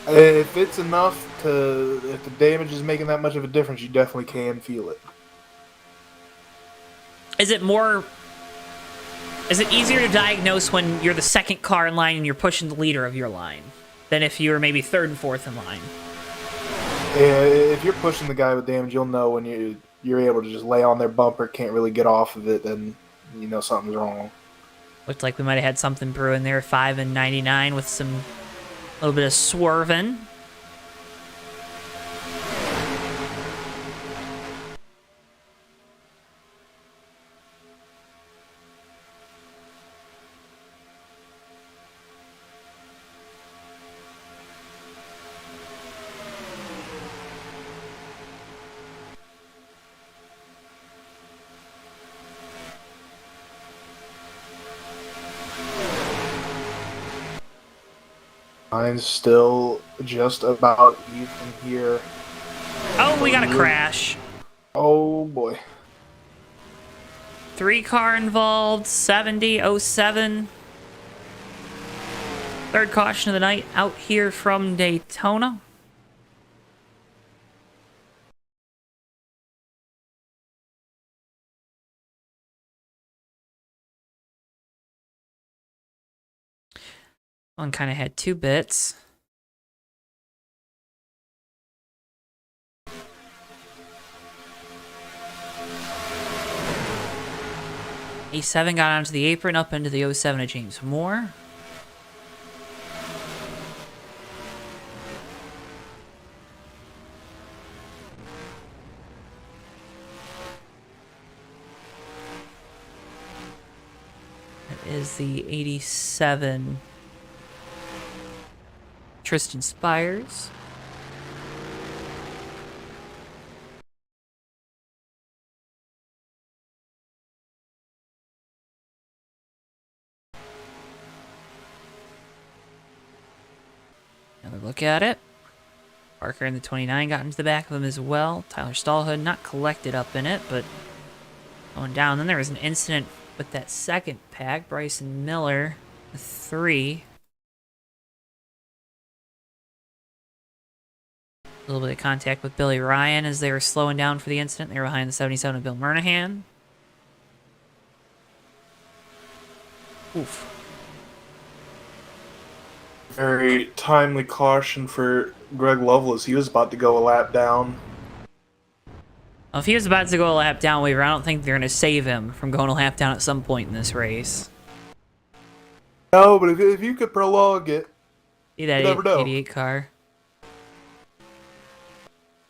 If it's enough to, if the damage is making that much of a difference, you definitely can feel it. Is it easier to diagnose when you're the second car in line and you're pushing the leader of your line than if you were maybe 3rd and 4th in line? If you're pushing the guy with damage, you'll know when you're able to just lay on their bumper, can't really get off of it, then you know something's wrong. Looked like we might have had something brewing there. 5 and 99 with some little bit of swerving. Mine's still just about even here. Oh, we got a crash. Oh boy. 3 car involved, 70-07. 3rd caution of the night out here from Daytona. One kind of had 2 bits. A7 got onto the apron, up into the 07 of James Moore. That is the 87 Tristan Spires. Another look at it. Parker in the 29 got into the back of him as well. Tyler Stallhood not collected up in it, but going down. Then there was an incident with that second pack. Bryson Miller, the 3. A little bit of contact with Billy Ryan as they were slowing down for the incident. They were behind the 77 of Bill Murnahan. Oof. Very timely caution for Greg Lovelace. He was about to go a lap down. Well, if he was about to go a lap down, Weaver, I don't think they're going to save him from going a lap down at some point in this race. No, but if you could prolong it, See that you never know. 88 car?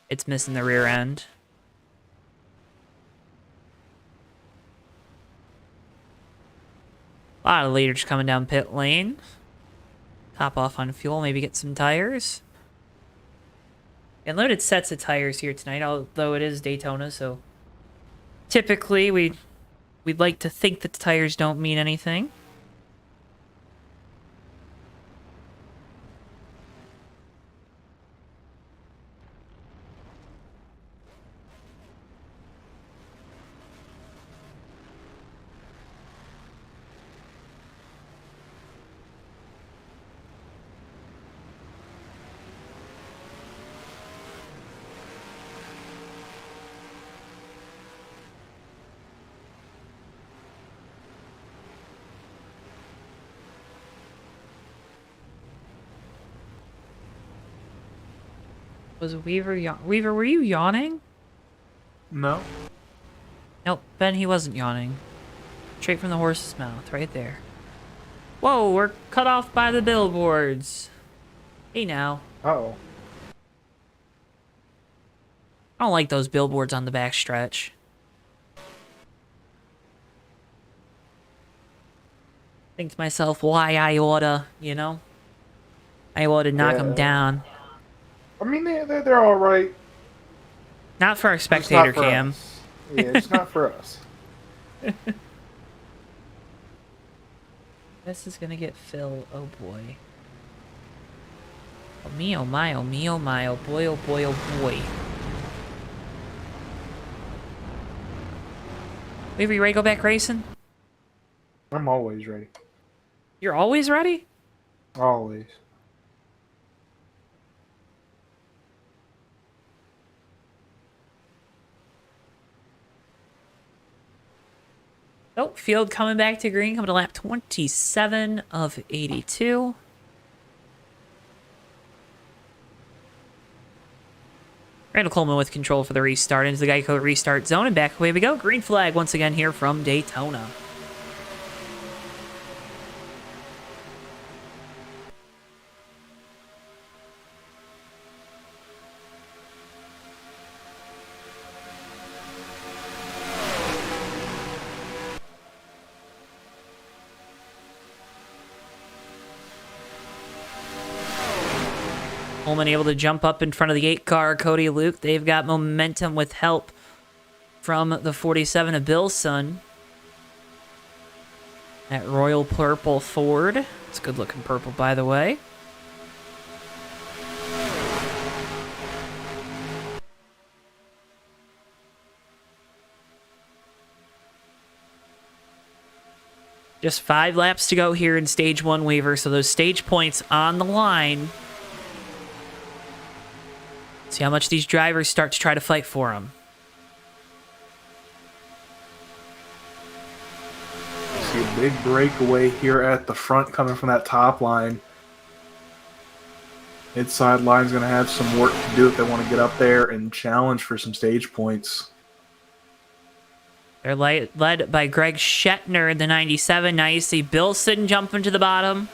It's missing the rear end. A lot of leaders coming down pit lane. Top off on fuel, maybe get some tires. And loaded sets of tires here tonight, although it is Daytona, so typically we'd like to think that the tires don't mean anything. Was Weaver Weaver, were you yawning? No. Nope, Ben, he wasn't yawning. Straight from the horse's mouth, right there. Whoa, we're cut off by the billboards. Hey now. Uh-oh. I don't like those billboards on the back stretch. Think to myself, why I oughta, you know? I oughta knock them down. I mean, they're all right. Not for our Just not spectator for cam. us. Yeah, it's not for us. This is gonna get Phil. Oh boy. Oh me, oh my, oh me, oh my, oh boy, oh boy, oh boy. Weaver, you ready to go back racing? I'm always ready. You're always ready? Always. Oh, field coming back to green, coming to lap 27 of 82. Randall Coleman with control for the restart into the Geico restart zone, and back away we go. Green flag once again here from Daytona. Coleman able to jump up in front of the 8-car Cody Luke. They've got momentum with help from the 47 of Bilson. That royal purple Ford. It's good looking purple, by the way. Just 5 laps to go here in stage 1, Weaver. So those stage points on the line. See how much these drivers start to try to fight for them. See a big breakaway here at the front coming from that top line. Inside line's going to have some work to do if they want to get up there and challenge for some stage points. They're led by Greg Shetner in the 97. Now you see Bilson jumping to the bottom.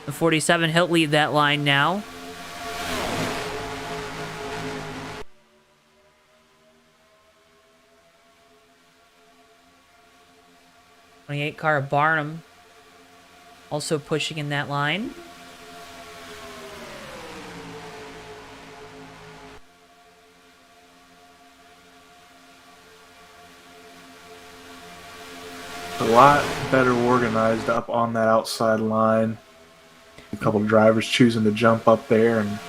The 47, he'll lead that line now. 28 car Barnum also pushing in that line. A lot better organized up on that outside line. A couple of drivers choosing to jump up there and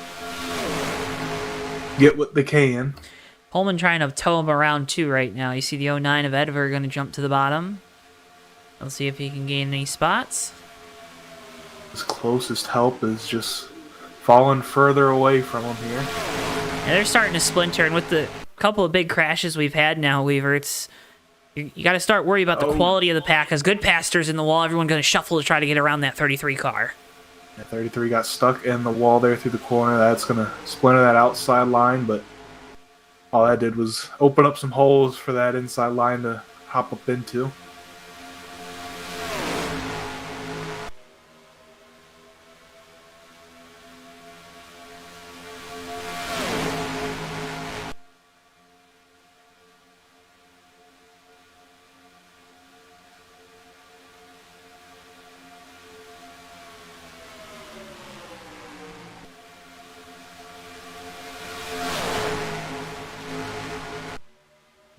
get what they can. Pullman trying to tow him around too right now. You see the 09 of Edver going to jump to the bottom. Let's see if he can gain any spots. His closest help is just falling further away from him here. And they're starting to splinter, and with the couple of big crashes we've had now, Weaver, it's you got to start worrying about the quality of the pack. As good pastors in the wall, everyone going to shuffle to try to get around that 33 car. That 33 got stuck in the wall there through the corner. That's going to splinter that outside line, but all that did was open up some holes for that inside line to hop up into.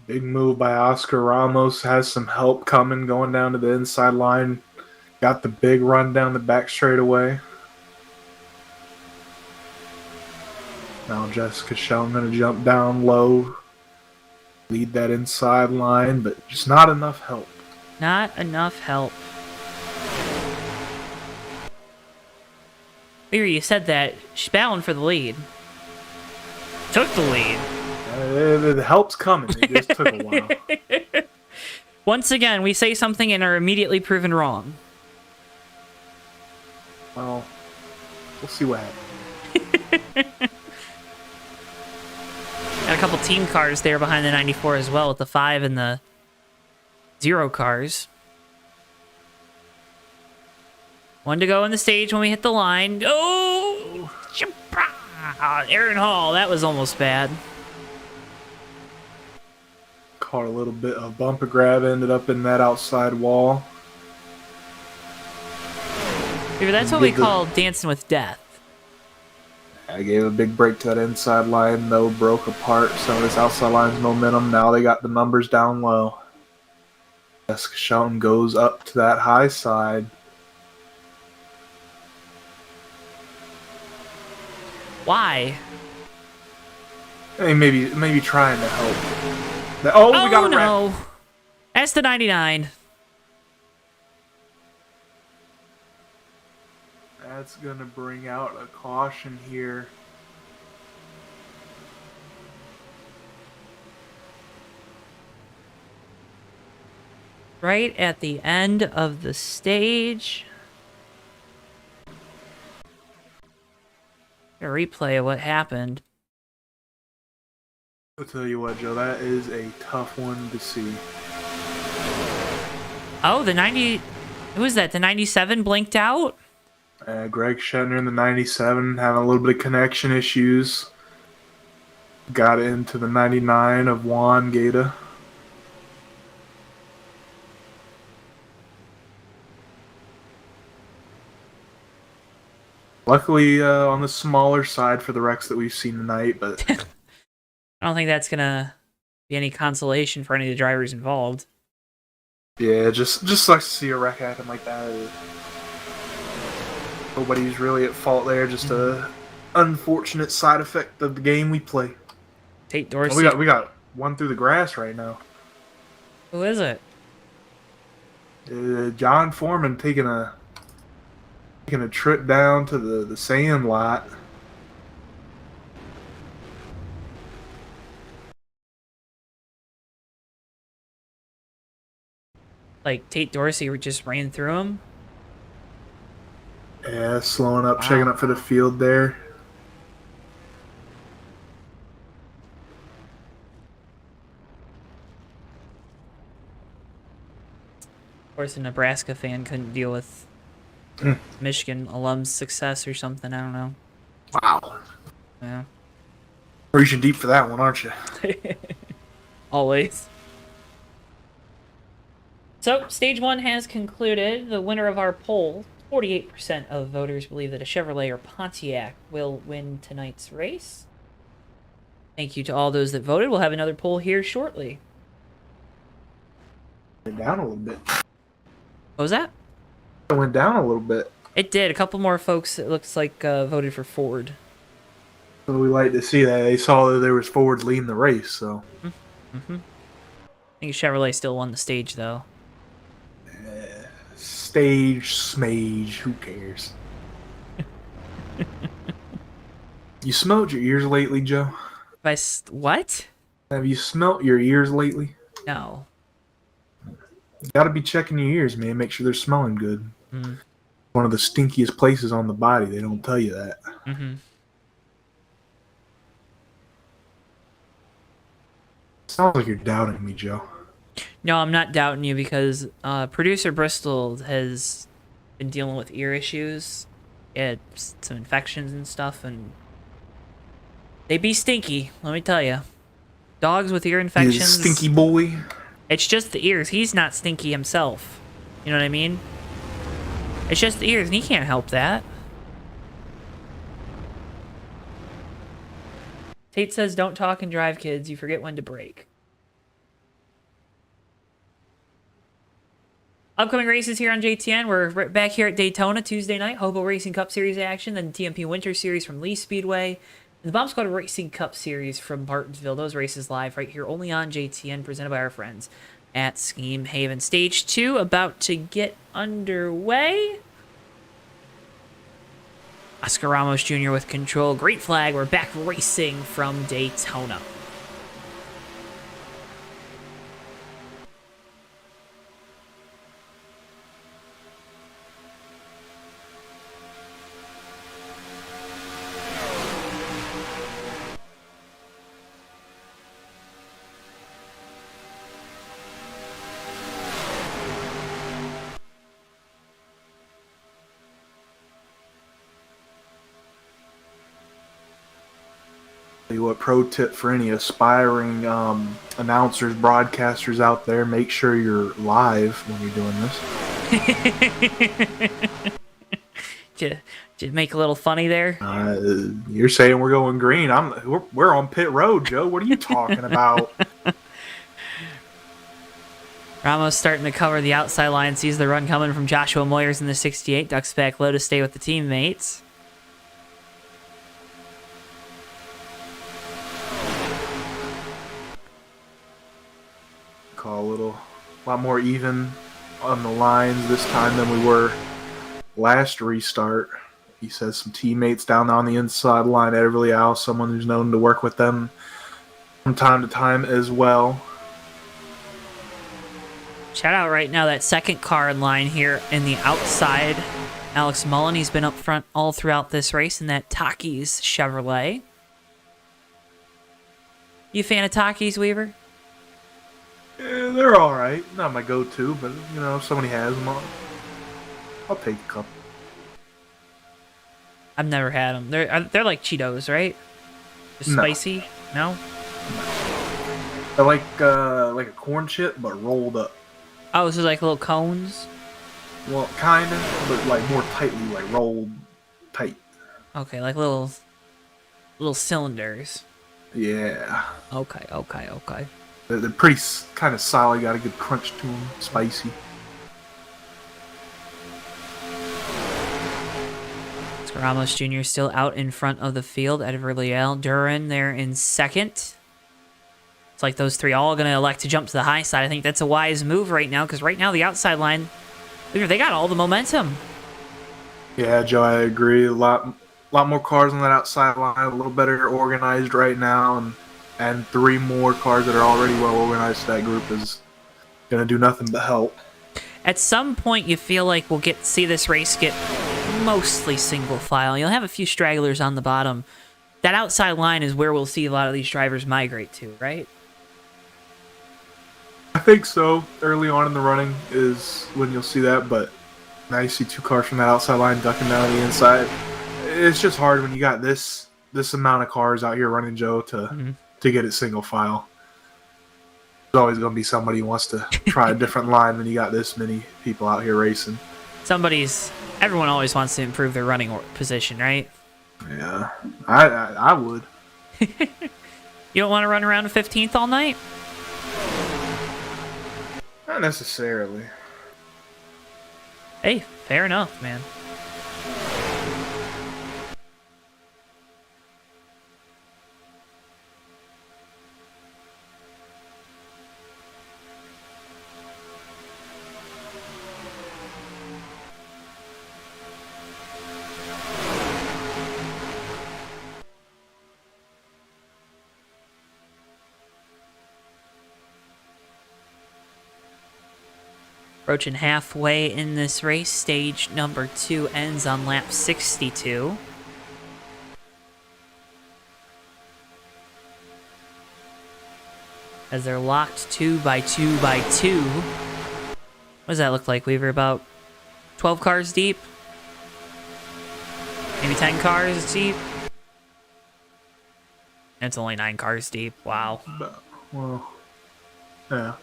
Big move by Oscar Ramos. Has some help coming, going down to the inside line. Got the big run down the back straightaway. Now Jessica Shelton going to jump down low. Lead that inside line, but just not enough help. Not enough help. Leary, you said that. She's battling for the lead. Took the lead. The help's coming. It just took a while. Once again, we say something and are immediately proven wrong. Well, we'll see what happens. Got a couple team cars there behind the 94 as well, with the 5 and the 0 cars. One to go in the stage when we hit the line. Oh! Aaron Hall, that was almost bad. Caught a little bit of bumper grab, ended up in that outside wall. Maybe that's what we call dancing with death. I gave a big break to that inside line, though, broke apart some of this outside line's momentum. Now they got the numbers down low. Jessica Shelton goes up to that high side. Why? Hey, maybe trying to help. Oh, we got a no. wreck. That's the 99. That's going to bring out a caution here. Right at the end of the stage. A replay of what happened. I'll tell you what, Joe, that is a tough one to see. Oh, the 90... Who was that? The 97 blinked out? Greg Shetner in the 97 having a little bit of connection issues. Got into the 99 of Juan Gaeta. Luckily, on the smaller side for the wrecks that we've seen tonight, but I don't think that's gonna be any consolation for any of the drivers involved. yeah, just sucks to see a wreck happen like that. Nobody's really at fault there. Just a unfortunate side effect of the game we play. Tate Dorsey. Oh, we got one through the grass right now. Who is it? John Foreman taking a trip down to the sand lot. Like Tate Dorsey just ran through him? Yeah, slowing up, checking up for the field there. Of course, a Nebraska fan couldn't deal with Michigan alum's success or something. I don't know. Wow. Yeah. Reaching deep for that one, aren't you? Always. So, stage 1 has concluded. The winner of our poll, 48% of voters believe that a Chevrolet or Pontiac will win tonight's race. Thank you to all those that voted. We'll have another poll here shortly. Went down a little bit. What was that? It went down a little bit. It did. A couple more folks, it looks like, voted for Ford. So we like to see that. They saw that there was Fords leading the race, so. I think Chevrolet still won the stage, though. Stage, smage, who cares? You smelled your ears lately, Joe? What? Have you smelt your ears lately? No. You gotta be checking your ears, man. Make sure they're smelling good. One of the stinkiest places on the body. They don't tell you that. Sounds like you're doubting me, Joe. No, I'm not doubting you because producer Bristol has been dealing with ear issues. He had some infections and stuff, and they be stinky, let me tell you. Dogs with ear infections. Stinky boy. It's just the ears. He's not stinky himself. You know what I mean? It's just the ears, and he can't help that. Tate says, don't talk and drive, kids. You forget when to brake. Upcoming races here on JTN. We're right back here at Daytona Tuesday night. Hobo Racing Cup Series action. Then TMP Winter Series from Lee Speedway. And the Bomb Squad Racing Cup Series from Martinsville. Those races live right here only on JTN, presented by our friends at Scheme Haven. Stage 2 about to get underway. Oscar Ramos Jr. with control. Great flag. We're back racing from Daytona. Tell you what, pro tip for any aspiring announcers, broadcasters out there: make sure you're live when you're doing this. Did make a little funny there? You're saying we're going green. We're on pit road, Joe. What are you talking about? Ramos starting to cover the outside line. Sees the run coming from Joshua Moyers in the 68. Ducks back low to stay with the teammates. Call a lot more even on the lines this time than we were last restart. He says some teammates down on the inside line, Everly Al, someone who's known to work with them from time to time as well. Shout out right now that second car in line here in the outside. Alex Mullen, he's been up front all throughout this race in that Takis Chevrolet. You a fan of Takis, Weaver? Yeah, they're all right. Not my go-to, but if somebody has them, I'll take a couple. I've never had them. They're like Cheetos, right? Just No. spicy? No? They're like a corn chip, but rolled up. Oh, so like little cones? Well, kind of, but like more tightly, like rolled tight. Okay, like little cylinders. Yeah. Okay. They're pretty kind of solid, got a good crunch to them, spicy. Oscar Ramos Jr. still out in front of the field. Everly Al Duran there in second. It's like those three all going to elect to jump to the high side. I think that's a wise move right now, because right now the outside line, they got all the momentum. Yeah, Joe, I agree. A lot more cars on that outside line, a little better organized right now, and 3 more cars that are already well organized. That group is going to do nothing but help. At some point, you feel like we'll see this race get mostly single file. You'll have a few stragglers on the bottom. That outside line is where we'll see a lot of these drivers migrate to, right? I think so. Early on in the running is when you'll see that, but now you see 2 cars from that outside line ducking down the inside. It's just hard when you got this amount of cars out here running, Joe, to get it single file. There's always going to be somebody who wants to try a different line when you got this many people out here racing. Everyone always wants to improve their running position, right? Yeah, I would. You don't want to run around 15th all night? Not necessarily. Hey, fair enough, man. Approaching halfway in this race, stage number 2 ends on lap 62. As they're locked 2 by 2 by 2. What does that look like, Weaver? About 12 cars deep? Maybe 10 cars deep? It's only 9 cars deep. Wow. Well, yeah.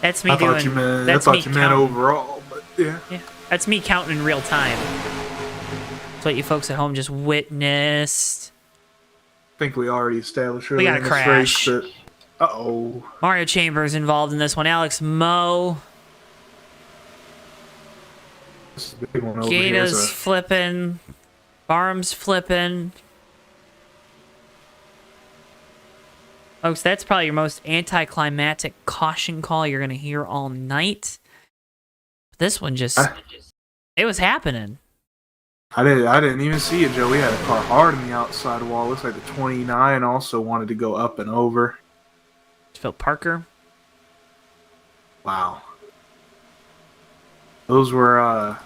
That's me I doing. thought you meant, That's I me thought you meant counting. overall, but yeah. Yeah, that's me counting in real time. That's what you folks at home just witnessed. I think we already established We earlier got a in this crash. race that Uh-oh. Mario Chambers involved in this one. Alex Moe. This is a big one over here. Gata's flipping. Barham's flipping. Folks, that's probably your most anticlimactic caution call you're going to hear all night. This one just... it was happening. I didn't even see it, Joe. We had a car hard in the outside wall. Looks like the 29 also wanted to go up and over. Phil Parker. Wow. Those were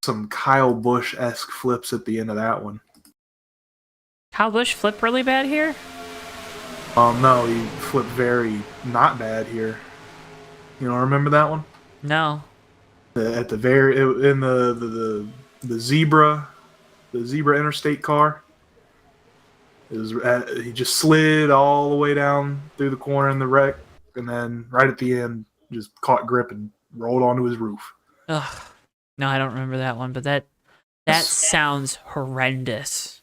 some Kyle Busch-esque flips at the end of that one. Kyle Busch flipped really bad here? No, he flipped very not bad here. You don't remember that one? No. At the very in the zebra interstate car. It was he just slid all the way down through the corner in the wreck, and then right at the end just caught grip and rolled onto his roof. Ugh. No, I don't remember that one, but that sounds horrendous.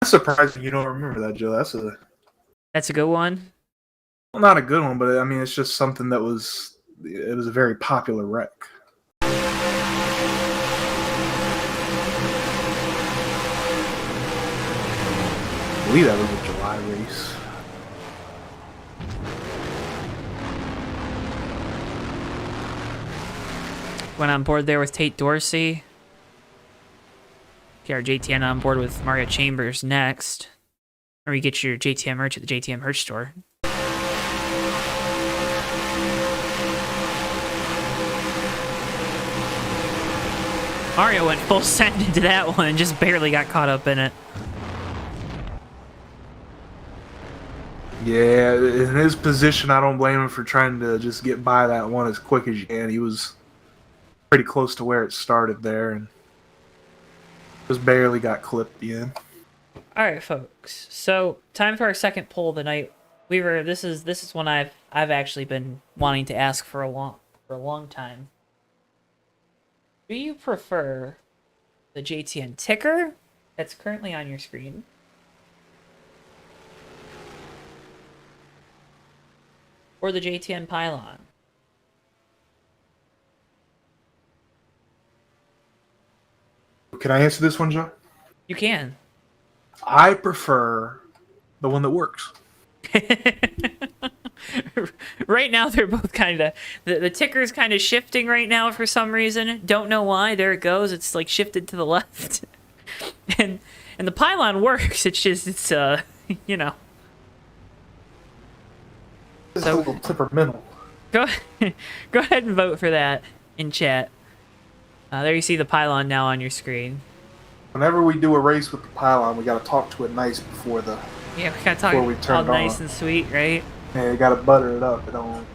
That's surprising you don't remember that, Joe. That's a good one. Well, not a good one, but I mean it's just something that was a very popular wreck. I believe that was a July race. Went on board there with Tate Dorsey. Get our JTN on board with Mario Chambers next. Or you get your JTM merch at the JTM merch store. Mario went full send into that one and just barely got caught up in it. Yeah, in his position, I don't blame him for trying to just get by that one as quick as you can. He was pretty close to where it started there and just barely got clipped at the end. All right, folks. So, time for our second poll of the night. Weaver, this is one I've actually been wanting to ask for a long time. Do you prefer the JTN ticker that's currently on your screen, or the JTN pylon? Can I answer this one, Joe? You can. I prefer the one that works. Right now, they're both kind of... The ticker's kind of shifting right now for some reason. Don't know why. There it goes. It's like shifted to the left. and the pylon works. It's just, you know. It's a little temperamental. Go ahead and vote for that in chat. There you see the pylon now on your screen. Whenever we do a race with the pylon, we got to talk to it nice before the... Yeah, we gotta talk before we all turn it nice on. and sweet, right? Yeah, you got to butter it up. It don't...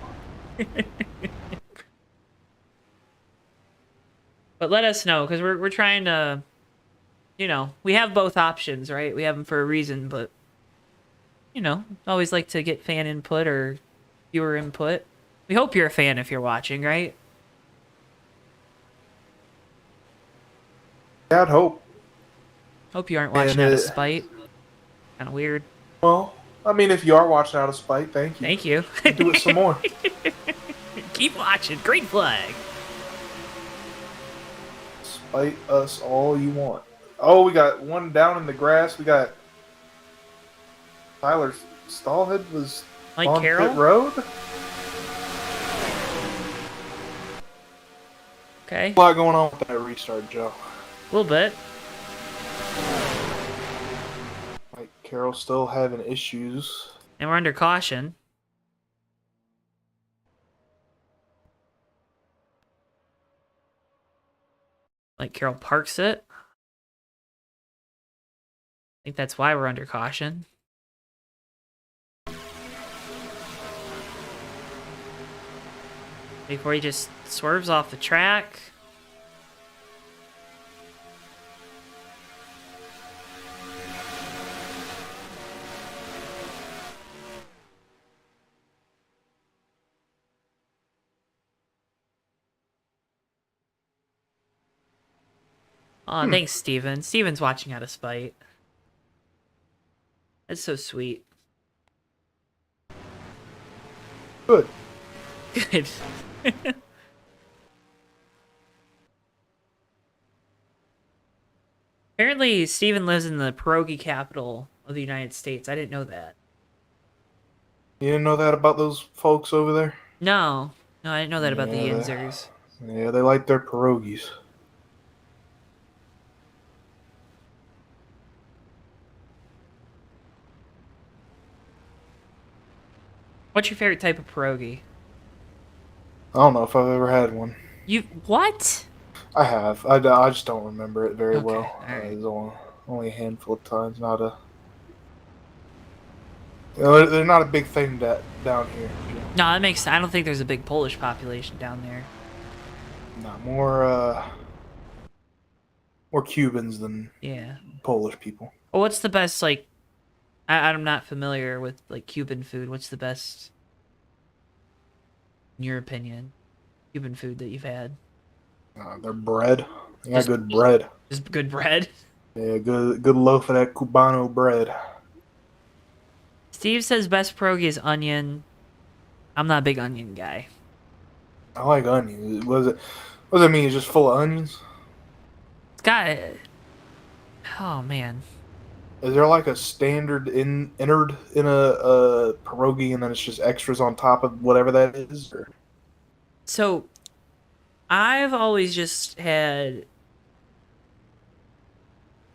But let us know, because we're trying to... You know, we have both options, right? We have them for a reason, but... You know, always like to get fan input or viewer input. We hope you're a fan if you're watching, right? Yeah, I'd hope. Hope you aren't watching out of spite. Kind of weird. Well, I mean, if you are watching out of spite, thank you. Thank you. Do it some more. Keep watching. Green flag. Spite us all you want. Oh, we got one down in the grass. We got Tyler Stallhead was Mike on Carroll? pit road. Okay. A lot going on with that restart, Joe. A little bit. Mike Carroll still having issues. And we're under caution. Like Carroll parks it. I think that's why we're under caution. Before he just swerves off the track. Oh, thanks, Steven. Steven's watching out of spite. That's so sweet. Good. Good. Apparently, Steven lives in the pierogi capital of the United States. I didn't know that. You didn't know that about those folks over there? No. No, I didn't know that about the Yeah, Yinzers. they like their pierogies. What's your favorite type of pierogi? I don't know if I've ever had one. You what? I have. I just don't remember it very Okay, well. alright. It's only a handful of times. Not a. They're not a big thing down here. No, that makes. I don't think there's a big Polish population down there. Not more Cubans than Yeah. Polish people. Well, what's the best like? I'm not familiar with like Cuban food. What's the best, in your opinion, Cuban food that you've had? Their bread. They got Just- good bread. Just good bread. Yeah, good loaf of that Cubano bread. Steve says best pierogi is onion. I'm not a big onion guy. I like onions. What does it mean? It's just full of onions? It's got. Oh man. Is there like a standard innard in a pierogi, and then it's just extras on top of whatever that is? Or? So, I've always just had.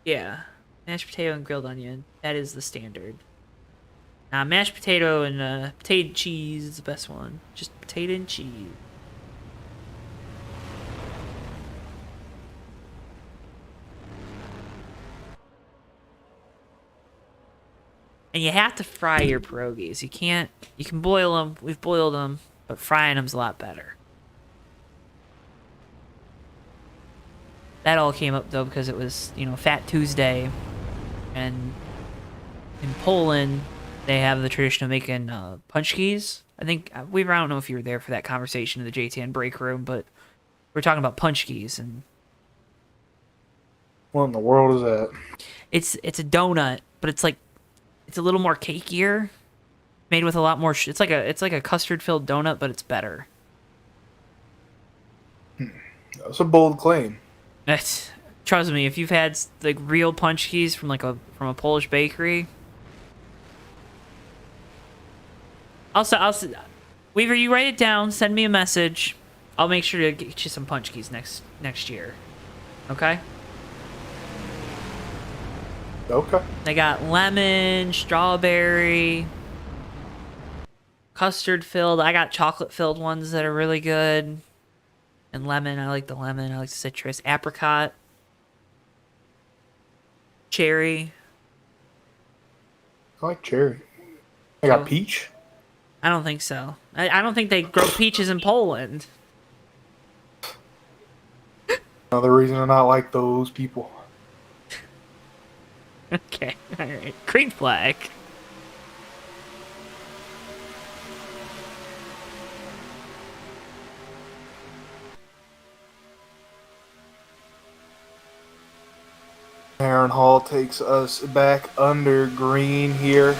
Yeah, mashed potato and grilled onion. That is the standard. Mashed potato and potato and cheese is the best one. Just potato and cheese. And you have to fry your pierogies. You can't. You can boil them. We've boiled them, but frying them's a lot better. That all came up though because it was, Fat Tuesday, and in Poland they have the tradition of making punchkis. I think I don't know if you were there for that conversation in the JTN break room, but we're talking about punchkis, and What in the world is that? it's a donut, but it's a little more cakier, made with a lot more. It's like a custard filled donut, but it's better. That's a bold claim. Trust me, if you've had like real punchkis from a Polish bakery, I'll Weaver, you write it down, send me a message. I'll make sure to get you some punchkis next year. Okay? Okay. They got lemon, strawberry, custard filled. I got chocolate filled ones that are really good. And lemon, I like the lemon. I like the citrus. Apricot. Cherry. I like cherry. I got peach. I don't think so. I don't think they grow peaches in Poland. Another reason to not like those people. Okay, alright. Green flag. Aaron Hall takes us back under green here.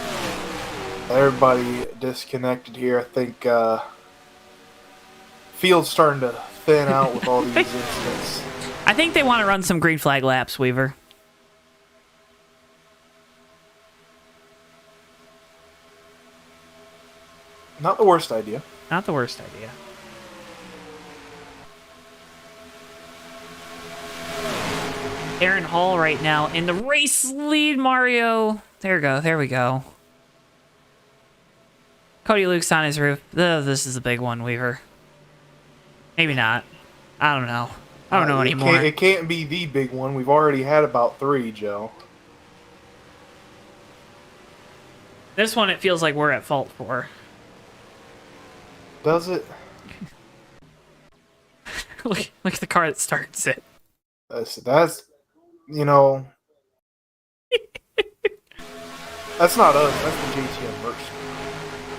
Everybody disconnected here. I think field's starting to thin out with all these incidents. I think they want to run some green flag laps, Weaver. Not the worst idea. Not the worst idea. Aaron Hall right now in the race lead, Mario. There we go. Cody Luke's on his roof. This is a big one, Weaver. Maybe not. I don't know. I don't know anymore. It can't be the big one. We've already had about 3, Joe. This one, it feels like we're at fault for. Does it? look at the car that starts it. That's that's not us. That's the JTN merch.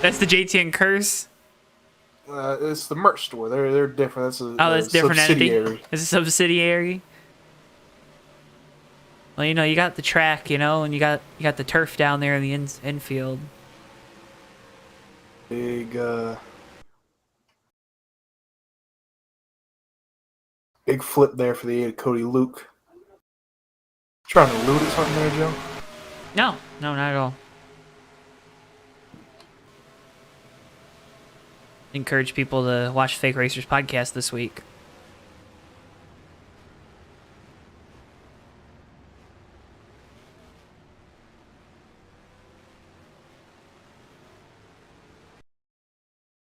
That's the JTN curse? It's the merch store. They're different. That's a different subsidiary. entity. It's a subsidiary. Well, you got the track, and you got the turf down there in the infield. Big Big flip there for the 8 of Cody Luke. Trying to loot at something there, Joe? No, not at all. Encourage people to watch Fake Racers podcast this week.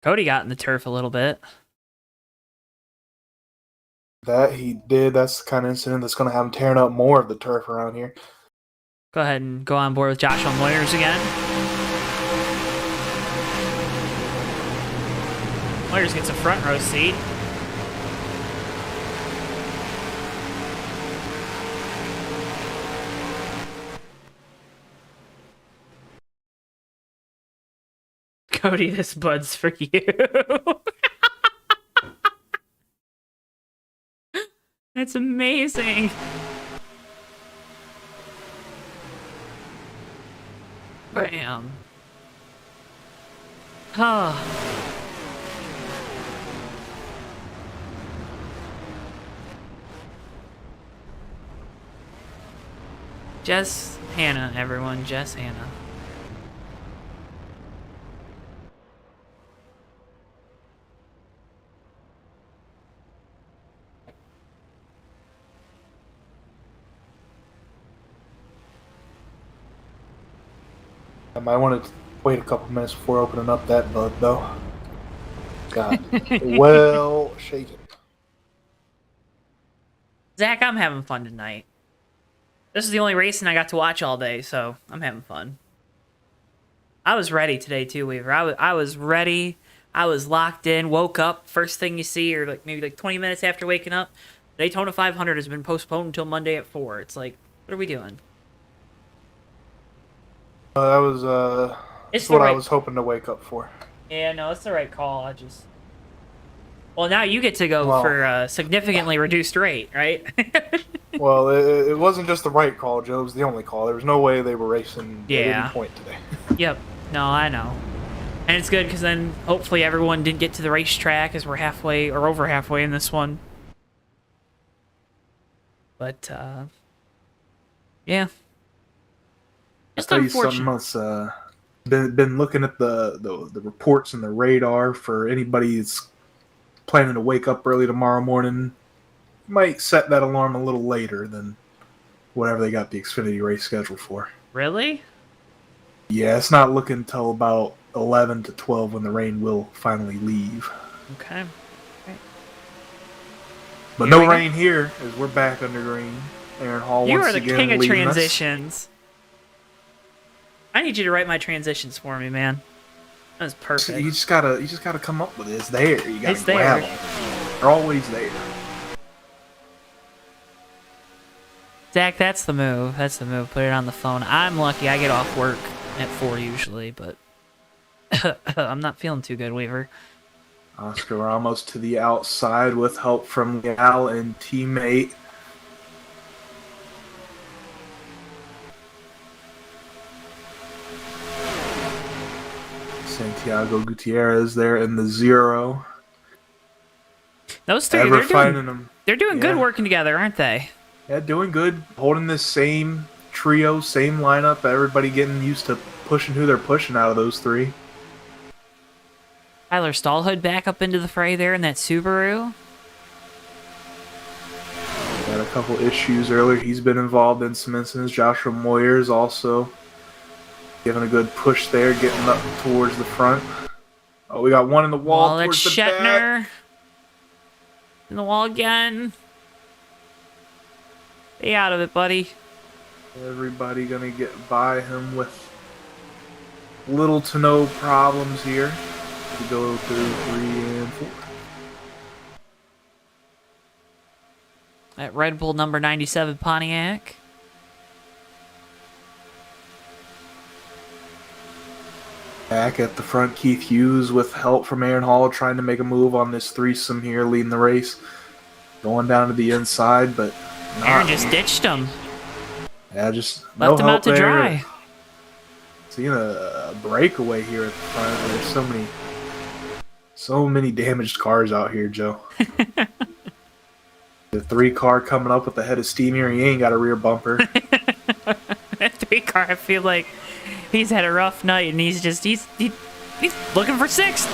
Cody got in the turf a little bit. That he did. That's the kind of incident that's going to have him tearing up more of the turf around here. Go ahead and go on board with Joshua Moyers again. Moyers gets a front row seat. Cody, this bud's for you. That's amazing. Bam. Oh. Jess Hannah, everyone. Jess Hannah. I might want to wait a couple minutes before opening up that bug, though. God. Well shaken. Zach, I'm having fun tonight. This is the only racing I got to watch all day, so I'm having fun. I was ready today, too, Weaver. I was ready. I was locked in, woke up. First thing you see, or maybe 20 minutes after waking up, Daytona 500 has been postponed until Monday at 4. It's like, what are we doing? That was It's what the I right... was hoping to wake up for. Yeah, no, it's the right call. Well, now you get to go for a significantly reduced rate, right? Well, it wasn't just the right call, Joe. It was the only call. There was no way they were racing at any point today. Yep. No, I know. And it's good because then hopefully everyone didn't get to the racetrack as we're halfway or over halfway in this one. But, yeah. I'll tell you something else. Been looking at the reports and the radar for anybody that's planning to wake up early tomorrow morning. Might set that alarm a little later than whatever they got the Xfinity race scheduled for. Really? Yeah, it's not looking until about 11 to 12 when the rain will finally leave. Okay. But no rain here, as we're back under green. Aaron Hall once again You are the king of leading transitions. I need you to write my transitions for me, man. That was perfect. You just gotta come up with it. It's there. You gotta it's grab there. them. They're always there. Zach, that's the move. That's the move. Put it on the phone. I'm lucky. I get off work at 4 usually, but I'm not feeling too good, Weaver. Oscar Ramos to the outside with help from Gal and teammate. Santiago Gutierrez there in the 0. Those three, they're doing good working together, aren't they? Yeah, doing good. Holding this same trio, same lineup. Everybody getting used to pushing who they're pushing out of those three. Tyler Stallhood back up into the fray there in that Subaru. Had a couple issues earlier. He's been involved in some incidents. Joshua Moyers also giving a good push there, getting up towards the front. Oh, we got one in the wall towards the Shetner. back. In the wall again. Stay out of it, buddy. Everybody gonna get by him with little to no problems here. We go through 3 and 4. That Red Bull number 97 Pontiac. Back at the front, Keith Hughes with help from Aaron Hall trying to make a move on this threesome here, leading the race. Going down to the inside, but Aaron just ditched him. Yeah, just left him out to dry. Seeing a breakaway here at the front. There's so many damaged cars out here, Joe. The 3 car coming up with the head of steam here. He ain't got a rear bumper. That 3 car, I feel like he's had a rough night, and he's looking for 6th.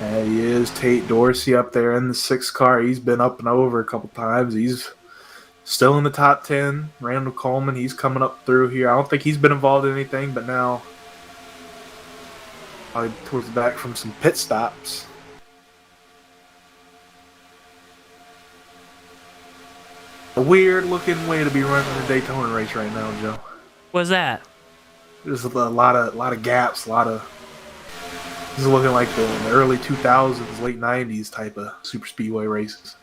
And he is. Tate Dorsey up there in the 6 car. He's been up and over a couple times. He's still in the top 10. Randall Coleman, he's coming up through here. I don't think he's been involved in anything, but now probably towards the back from some pit stops. A weird looking way to be running a Daytona race right now, Joe. What's that? There's a lot of gaps, this is looking like the early 2000s, late 90s type of super speedway races.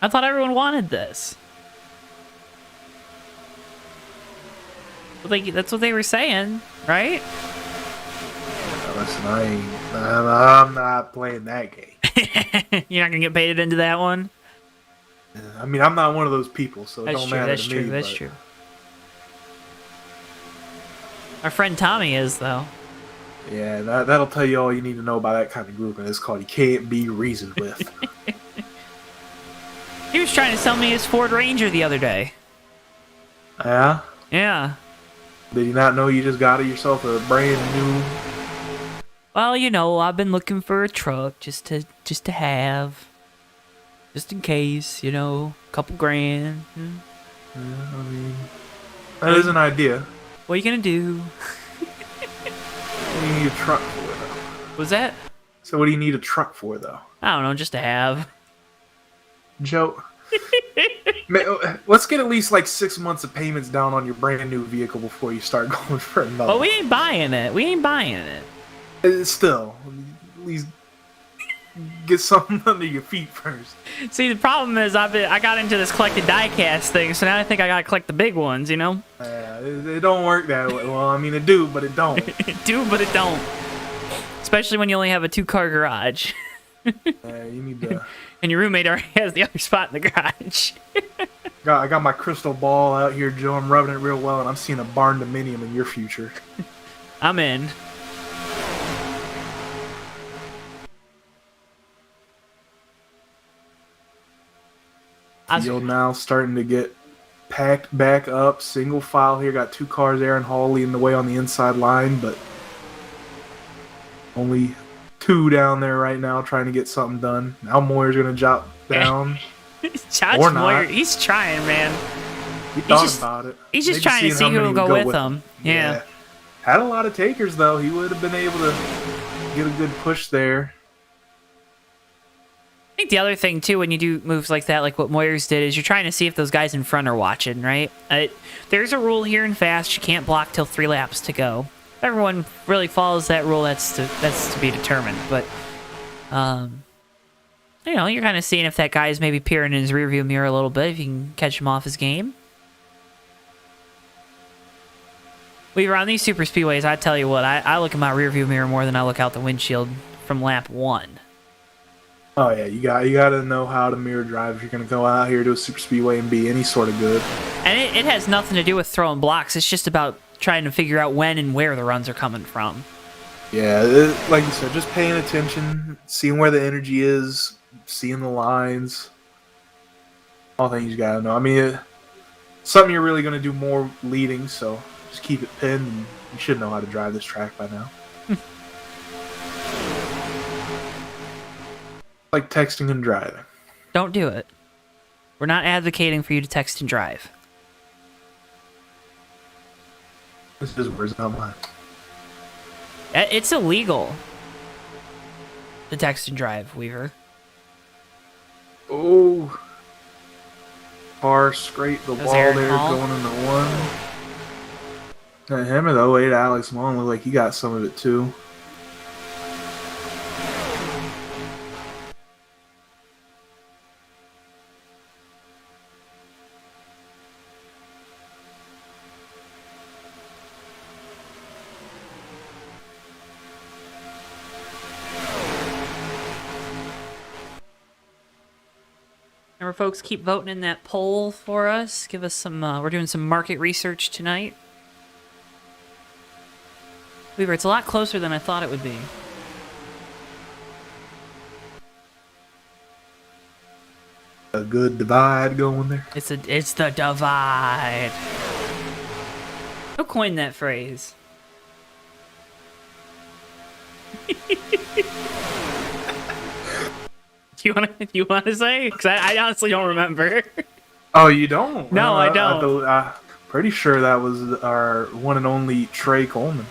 I thought everyone wanted this. That's what they were saying, right? Listen, I'm not playing that game. You're not gonna get baited into that one. I mean, I'm not one of those people, so it don't matter That's to true. me. That's true. Our friend Tommy is though. Yeah, that'll tell you all you need to know about that kind of group, and it's called "You Can't Be Reasoned With." He was trying to sell me his Ford Ranger the other day. Yeah. Yeah. Did you not know you just got yourself a brand new? Well, you know, I've been looking for a truck just to have, just in case, you know, a couple grand. Yeah, I mean, that is an idea. What are you gonna do? What do you need a truck for, though? Was that? So what do you need a truck for, though? I don't know, just to have. Joe, man, let's get at least like 6 months of payments down on your brand new vehicle before you start going for another. But we ain't buying it. We ain't buying it. Still, at least get something under your feet first. See, the problem is I got into this collected diecast thing, so now I think I gotta collect the big ones, you know? It don't work that way. Well, I mean, it do, but it don't. It do, but it don't. Especially when you only have a 2-car garage. You need to. And your roommate already has the other spot in the garage. I got my crystal ball out here, Joe. I'm rubbing it real well, and I'm seeing a barn dominium in your future. I'm in. Field now starting to get packed back up. Single file here. Got 2 cars, Aaron Hall leading the way on the inside line, but only 2 down there right now trying to get something done. Now Moyer's going to drop down. Josh Or Moyer, not. he's trying, man. He thought about it. He's just Maybe trying to seeing see how who many will go would with him. Yeah. Had a lot of takers, though. He would have been able to get a good push there. I think the other thing, too, when you do moves like that, like what Moyers did, is you're trying to see if those guys in front are watching, right? There's a rule here in Fast. You can't block till 3 laps to go. If everyone really follows that rule, that's to be determined. But, you know, you're kind of seeing if that guy is maybe peering in his rearview mirror a little bit, if you can catch him off his game. We were on these super speedways. I tell you what, I look in my rearview mirror more than I look out the windshield from lap 1. Oh yeah, you got to know how to mirror drive if you're going to go out here to a super speedway and be any sort of good. And it has nothing to do with throwing blocks. It's just about trying to figure out when and where the runs are coming from. Yeah, like you said, just paying attention, seeing where the energy is, seeing the lines. All things you got to know. I mean, something you're really going to do more leading, so just keep it pinned, and you should know how to drive this track by now. Like texting and driving. Don't do it. We're not advocating for you to text and drive. This is words, not mine. It's illegal to text and drive, Weaver. Oh. Car scrape the wall Aaron there, Hall. going into 1. Him or the 08 Alex Mullen look like he got some of it too. Remember, folks, keep voting in that poll for us. Give us some, we're doing some market research tonight. Weaver, it's a lot closer than I thought it would be. A good divide going there. It's the divide. Who coined that phrase? Do you want to say? Because I honestly don't remember. Oh, you don't? No, I don't. I'm pretty sure that was our one and only Trey Coleman.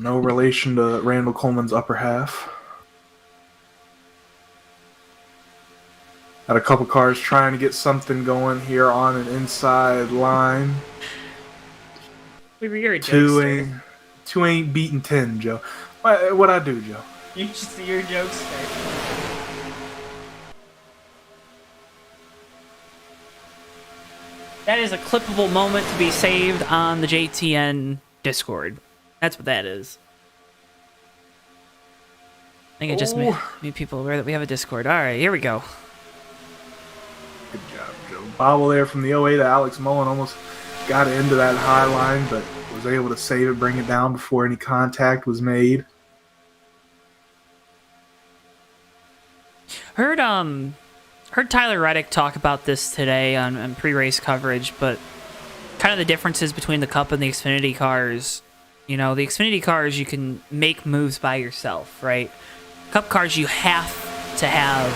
No relation to Randall Coleman's upper half. Got a couple cars trying to get something going here on an inside line. We were your jokester. Two ain't beating 10, Joe. What I do, Joe? You're a jokester. That is a clippable moment to be saved on the JTN Discord. That's what that is. I think it just made people aware that we have a Discord. All right, here we go. Good job, Joe. Bobble there from the 08 to Alex Mullen. Almost got into that high line, but was able to save it, bring it down before any contact was made. Heard Tyler Reddick talk about this today on pre-race coverage, but kind of the differences between the Cup and the Xfinity cars. You know, the Xfinity cars, you can make moves by yourself, right? Cup cars, you have to have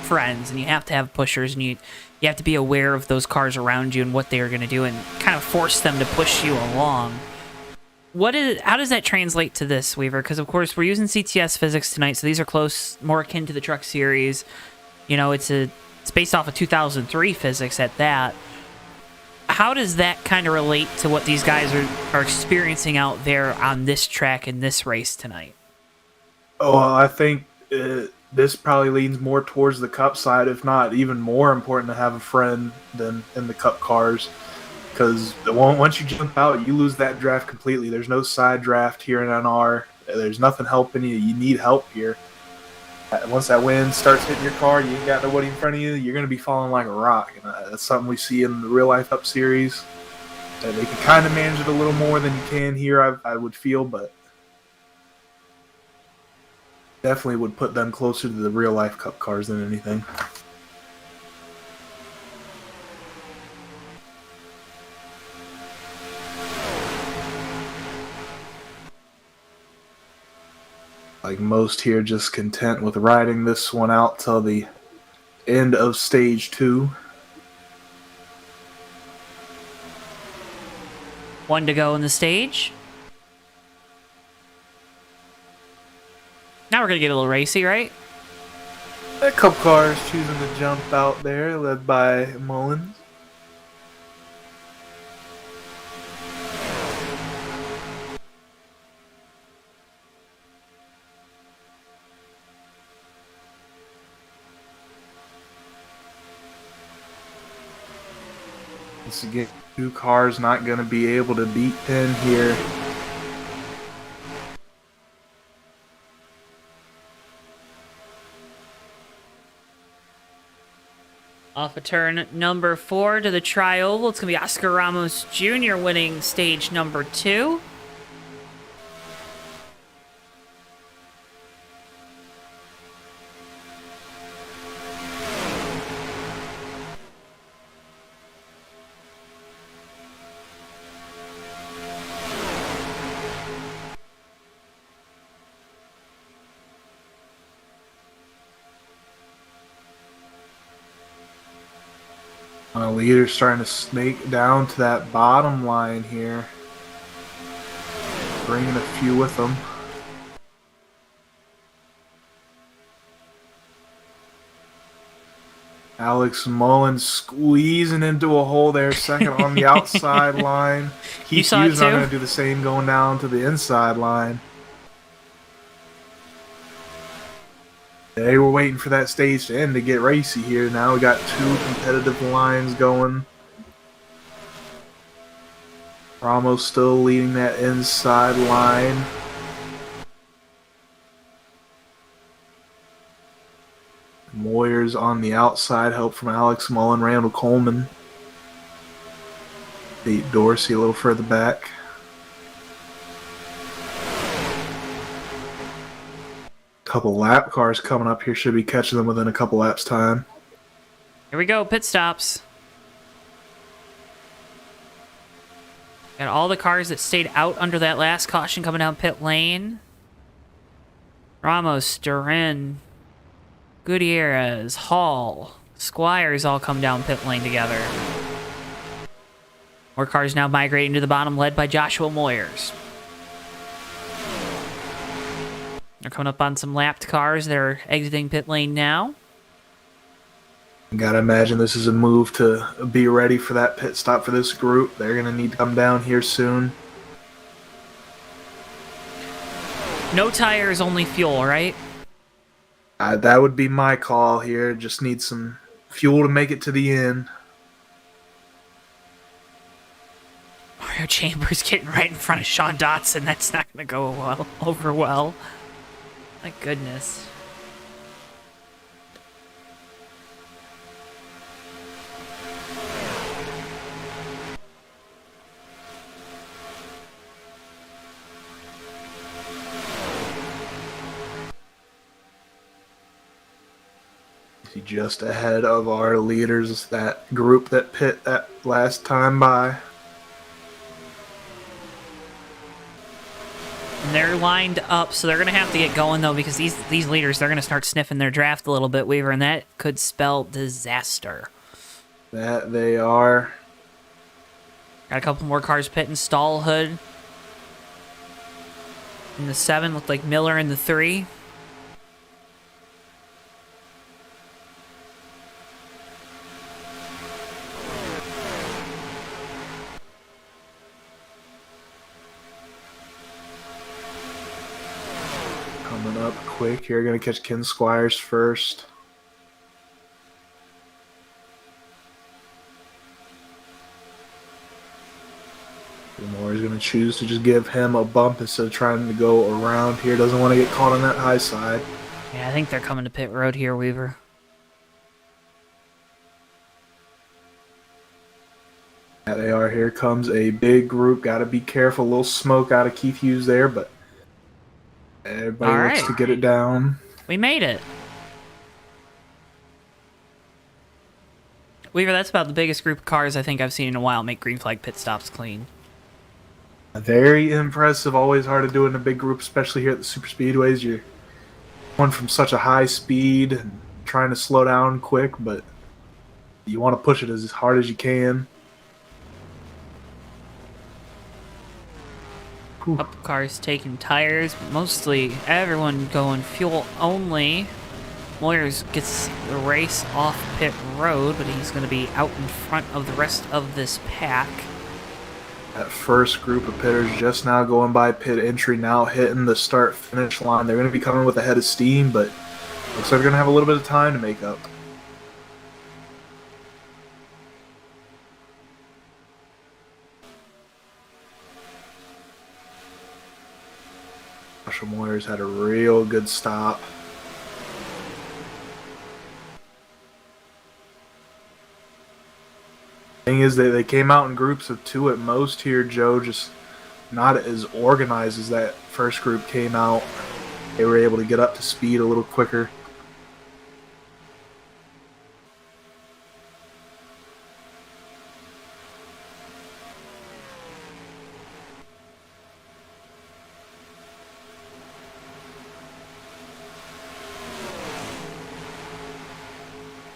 friends, and you have to have pushers, and you have to be aware of those cars around you and what they are going to do, and kind of force them to push you along. How does that translate to this, Weaver? Because, of course, we're using CTS physics tonight, so these are close, more akin to the Truck Series. You know, it's based off of 2003 physics at that. How does that kind of relate to what these guys are experiencing out there on this track in this race tonight? Oh, well, I think this probably leans more towards the Cup side, if not even more important to have a friend than in the Cup cars. Because once you jump out, you lose that draft completely. There's no side draft here in NR. There's nothing helping you. You need help here. Once that wind starts hitting your car, you ain't got nobody in front of you, you're going to be falling like a rock. And that's something we see in the real-life Cup Series. They can kind of manage it a little more than you can here, I would feel, but definitely would put them closer to the real-life Cup cars than anything. Like most here, just content with riding this one out till the end of stage 2. One to go in the stage. Now we're going to get a little racy, right? A couple cars choosing to jump out there, led by Mullins. Once again, 2 cars not going to be able to beat 10 here. Off of turn number 4 to the tri-oval. It's going to be Oscar Ramos Jr. winning stage number 2. Leader's starting to snake down to that bottom line here. Bringing a few with them. Alex Mullins squeezing into a hole there, second on the outside line. Keith Hughes not going to do the same going down to the inside line. They were waiting for that stage to end to get racy here. Now we got 2 competitive lines going. Ramos still leading that inside line. Moyers on the outside, help from Alex Mullen, Randall Coleman. Pete Dorsey a little further back. Couple lap cars coming up here should be catching them within a couple laps time. Here we go, pit stops. Got all the cars that stayed out under that last caution coming down pit lane. Ramos, Duran, Gutierrez, Hall, Squires all come down pit lane together. More cars now migrating to the bottom, led by Joshua Moyers. They're coming up on some lapped cars. They're exiting pit lane now. Gotta imagine this is a move to be ready for that pit stop for this group. They're gonna need to come down here soon. No tires, only fuel, right? That would be my call here. Just need some fuel to make it to the end. Mario Chambers getting right in front of Sean Dotson. That's not going to go over well. My goodness. Just ahead of our leaders, that group that pit that last time by. And they're lined up, so they're going to have to get going, though, because these leaders, they're going to start sniffing their draft a little bit, Weaver, and that could spell disaster. That they are. Got a couple more cars pitting. Stallhood in the 7, looked like Miller in the 3. Coming up quick here, gonna catch Ken Squires first. Moore is gonna choose to just give him a bump instead of trying to go around here. Doesn't want to get caught on that high side. Yeah, I think they're coming to pit road here, Weaver. Yeah, they are. Here comes a big group. Got to be careful. A little smoke out of Keith Hughes there, but everybody All looks right. to get it down. We made it. Weaver, that's about the biggest group of cars I think I've seen in a while make green flag pit stops clean. Very impressive. Always hard to do in a big group, especially here at the super speedways. You're going from such a high speed and trying to slow down quick, but you want to push it as hard as you can. Couple cars taking tires, but mostly everyone going fuel only. Moyers gets the race off pit road, but he's going to be out in front of the rest of this pack. That first group of pitters just now going by pit entry, now hitting the start-finish line. They're going to be coming with a head of steam, but looks like they're going to have a little bit of time to make up. Joshua Moyers had a real good stop. Thing is, they came out in groups of 2 at most here, Joe, just not as organized as that first group came out. They were able to get up to speed a little quicker.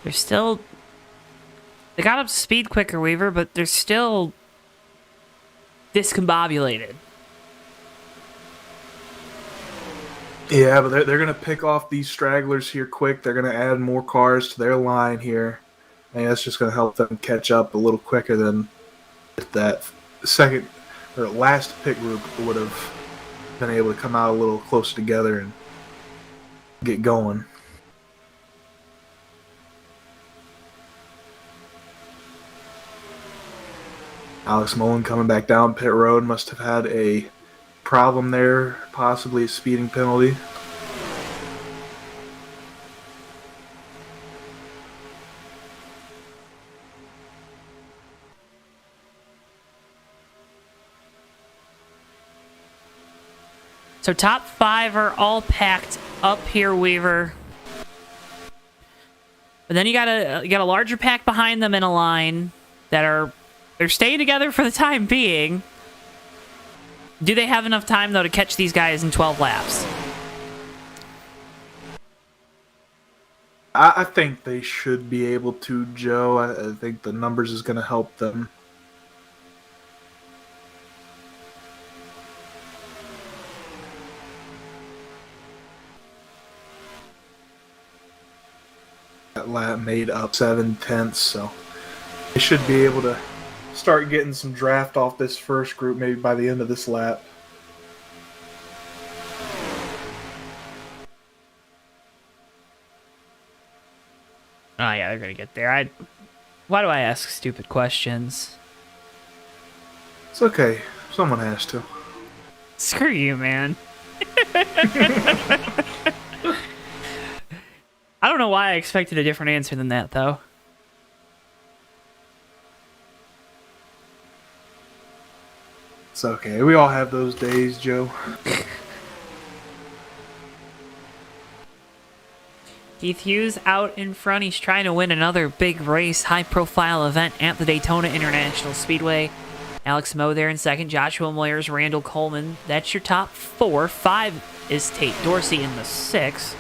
They're still... They got up to speed quicker, Weaver, but they're still discombobulated. Yeah, but they're going to pick off these stragglers here quick. They're going to add more cars to their line here. And that's just going to help them catch up a little quicker than that second or last pit group would have been able to come out a little closer together and get going. Alex Mullen coming back down pit road, must have had a problem there, possibly a speeding penalty. So top 5 are all packed up here, Weaver. But then you got a larger pack behind them in a line they're staying together for the time being. Do they have enough time though to catch these guys in 12 laps? I think they should be able to, Joe. I think the numbers is going to help them. That lap made up 7/10, so they should be able to start getting some draft off this first group maybe by the end of this lap. Oh yeah, they're gonna get there. Why do I ask stupid questions? It's okay. Someone has to. Screw you, man. I don't know why I expected a different answer than that, though. It's okay. We all have those days, Joe. Keith Hughes out in front. He's trying to win another big race, high-profile event at the Daytona International Speedway. Alex Moe there in second. Joshua Moyers, Randall Coleman. That's your top four. 5 is Tate Dorsey in the 6.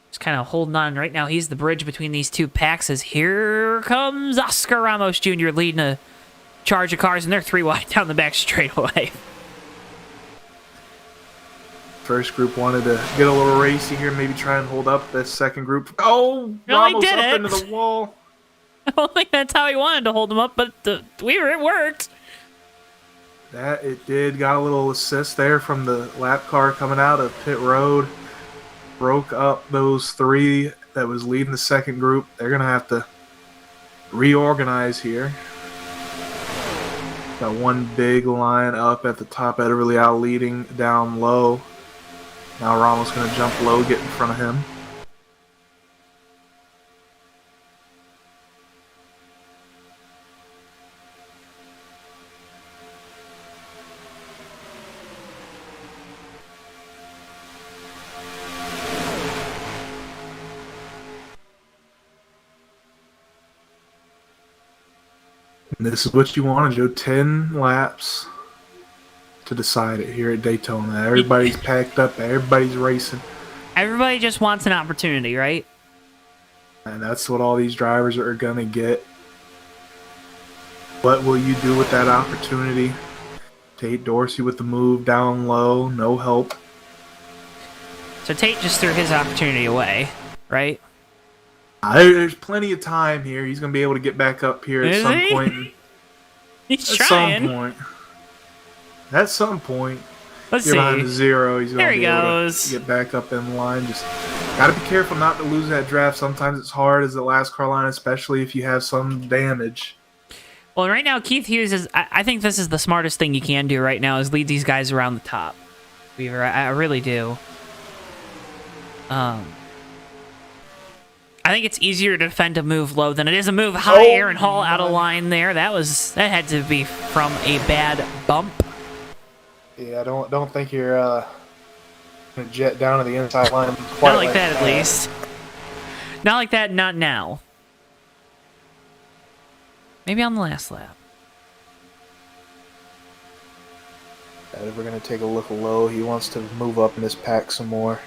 Just kind of holding on right now. He's the bridge between these two packs as here comes Oscar Ramos Jr. leading a charge of cars, and they're 3 wide down the back straightaway. First group wanted to get a little racy here, maybe try and hold up this second group. Oh, Ramos did up it. into the wall. I don't think that's how he wanted to hold him up, but it worked. That it did. Got a little assist there from the lap car coming out of pit road. Broke up those 3 that was leading the second group. They're going to have to reorganize here. Got one big line up at the top. Everly out leading down low. Now Ramos going to jump low, get in front of him. And this is what you want to do. 10 laps to decide it here at Daytona. Everybody's packed up. Everybody's racing. Everybody just wants an opportunity, right? And that's what all these drivers are going to get. What will you do with that opportunity? Tate Dorsey with the move down low. No help. So Tate just threw his opportunity away, right? There's plenty of time here. He's going to be able to get back up here at some point. He's at trying. some point. At some point. Let's You're see. behind the 0. He's going to be able goes. to get back up in line. Just got to be careful not to lose that draft. Sometimes it's hard as the last car line, especially if you have some damage. Well, right now, Keith Hughes is... I think this is the smartest thing you can do right now is lead these guys around the top. Weaver, I really do. I think it's easier to defend a move low than it is a move high. Aaron Hall out of line there. That had to be from a bad bump. Yeah, I don't think you're gonna jet down to the inside line. Quite Not like that, at least. Not like that, not now. Maybe on the last lap. If we're gonna take a look low, he wants to move up in this pack some more.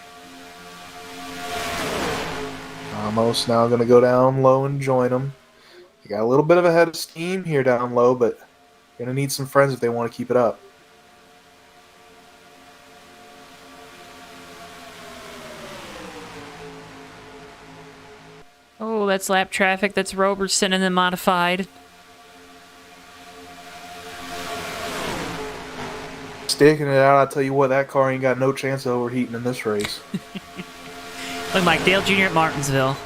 Ramos now going to go down low and join him. They got a little bit of a head of steam here down low, but going to need some friends if they want to keep it up. Oh, that's lap traffic. That's Robertson and then modified. Sticking it out, I tell you what, that car ain't got no chance of overheating in this race. Look, Mike Dale Jr. at Martinsville.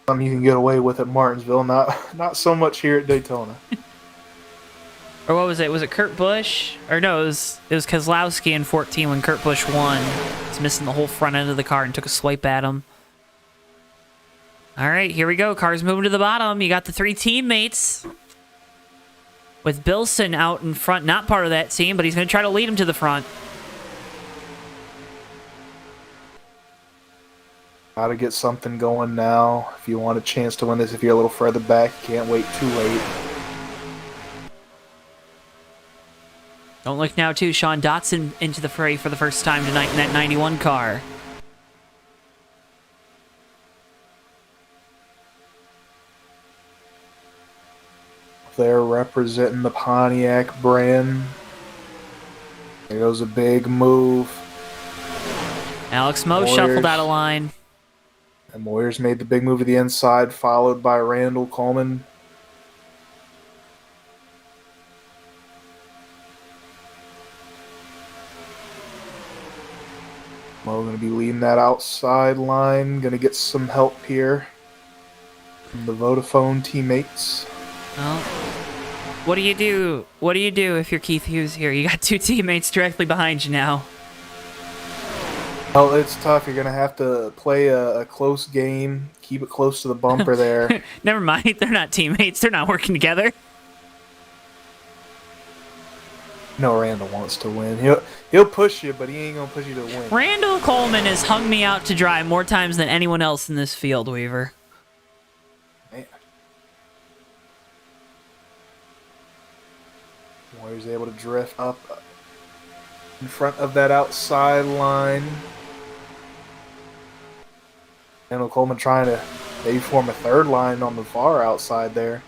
Something you can get away with at Martinsville, not so much here at Daytona. Or what was it? Was it Kurt Busch? Or no, it was Kozlowski in 14 when Kurt Busch won. He's missing the whole front end of the car and took a swipe at him. All right, here we go. Car's moving to the bottom. You got the 3 teammates. with Bilson out in front, not part of that team, but he's going to try to lead him to the front. Gotta get something going now. If you want a chance to win this, if you're a little further back, you can't wait too late. Don't look now, too. Sean Dotson into the fray for the first time tonight in that 91 car. They're representing the Pontiac brand. There goes a big move. Alex Moe shuffled out of line. And Moyers made the big move to the inside, followed by Randall Coleman. Moe going to be leading that outside line. Going to get some help here from the Vodafone teammates. Well, what do you do? What do you do if you're Keith Hughes here? You got two teammates directly behind you now. Well, it's tough. You're going to have to play a close game. Keep it close to the bumper there. Never mind. They're not teammates. They're not working together. No, Randall wants to win. He'll push you, but he ain't going to push you to win. Randall Coleman has hung me out to dry more times than anyone else in this field, Weaver. Man. Warriors able to drift up in front of that outside line. Randall Coleman trying to maybe form a third line on the far outside there.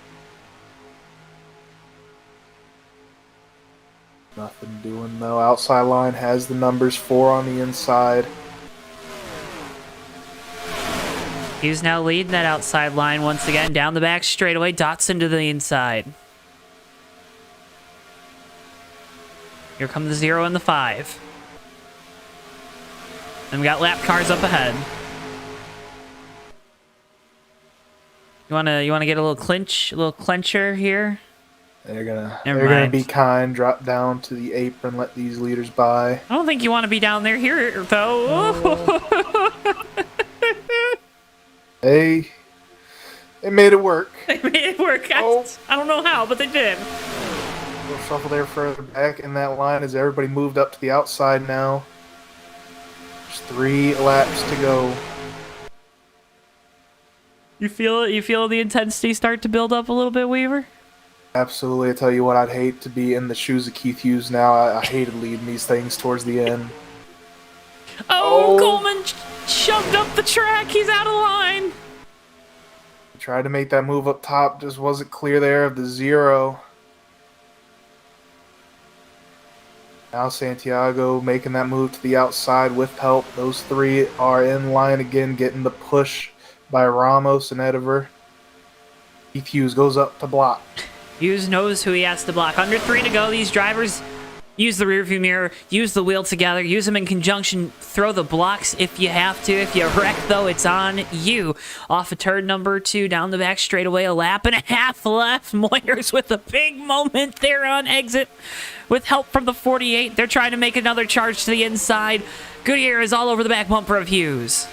Nothing doing though. Outside line has the numbers 4 on the inside. He's now leading that outside line once again. Down the back straightaway. Dotson to the inside. Here come the 0 and the 5. And we got lap cars up ahead. You wanna get a little clincher here? They're gonna be kind, drop down to the apron, let these leaders by. I don't think you want to be down there here though. They made it work. They made it work. I don't know how, but they did. We'll shuffle there further back in that line as everybody moved up to the outside now. There's 3 laps to go. You feel it? You feel the intensity start to build up a little bit, Weaver? Absolutely. I tell you what, I'd hate to be in the shoes of Keith Hughes now. I hated leading these things towards the end. Oh, Coleman shoved up the track. He's out of line. Tried to make that move up top. Just wasn't clear there of the 0. Now Santiago making that move to the outside with help. Those 3 are in line again, getting the push by Ramos and Ediver. Keith Hughes goes up to block. Hughes knows who he has to block. Under 3 to go. These drivers use the rearview mirror, use the wheel together, use them in conjunction, throw the blocks if you have to. If you wreck, though, it's on you. Off of turn number 2, down the back straightaway, a lap and a half left. Moyers with a big moment there on exit. With help from the 48, they're trying to make another charge to the inside. Goodyear is all over the back bumper of Hughes.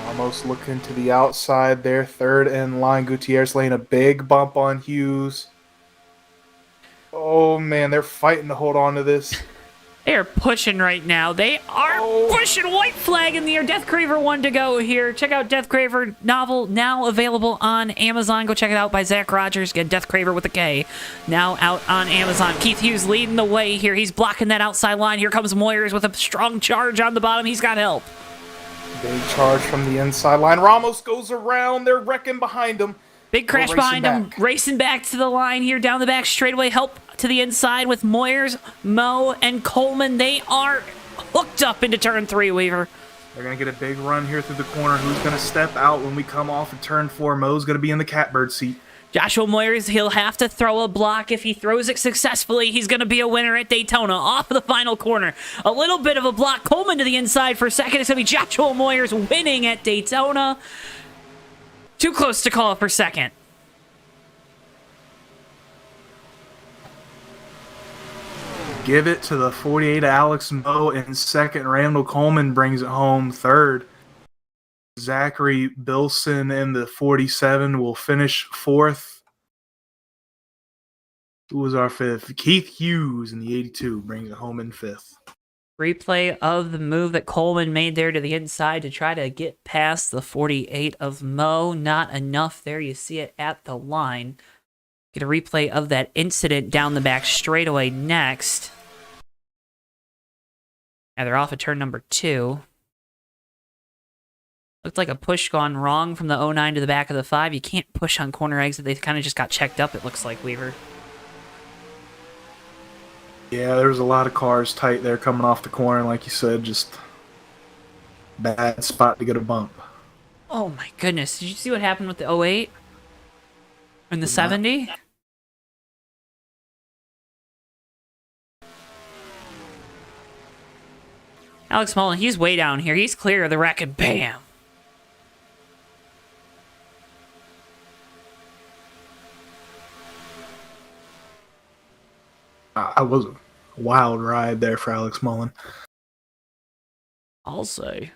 Almost looking to the outside there. 3rd in line. Gutierrez laying a big bump on Hughes. Oh, man, they're fighting to hold on to this. They are pushing right now. They are pushing. White flag in the air. Death Craver 1 to go here. Check out Death Craver novel, now available on Amazon. Go check it out by Zach Rogers. Again, Death Craver with a K. Now out on Amazon. Keith Hughes leading the way here. He's blocking that outside line. Here comes Moyers with a strong charge on the bottom. He's got help. Big charge from the inside line. Ramos goes around. They're wrecking behind him. Big crash behind him. Racing back to the line here. Down the back straightaway. Help to the inside with Moyers, Moe, and Coleman. They are hooked up into turn 3, Weaver. They're going to get a big run here through the corner. Who's going to step out when we come off of turn 4? Moe's going to be in the catbird seat. Joshua Moyers, he'll have to throw a block. If he throws it successfully, he's going to be a winner at Daytona. Off of the final corner. A little bit of a block. Coleman to the inside for second. It's going to be Joshua Moyers winning at Daytona. Too close to call for second. Give it to the 48, Alex Moe in second. Randall Coleman brings it home third. Zachary Bilson in the 47 will finish 4th. Who was our fifth? Keith Hughes in the 82 brings it home in fifth. Replay of the move that Coleman made there to the inside to try to get past the 48 of Mo. Not enough there. You see it at the line. Get a replay of that incident down the back straightaway next. Yeah, they're off at turn number 2. Looked like a push gone wrong from the 09 to the back of the 5. You can't push on corner exit. They kind of just got checked up, it looks like, Weaver. Yeah, there was a lot of cars tight there coming off the corner, like you said, just bad spot to get a bump. Oh my goodness. Did you see what happened with the 08? And the 70? Alex Mullen, he's way down here. He's clear of the wreck, and bam. I was a wild ride there for Alex Mullen. I'll say.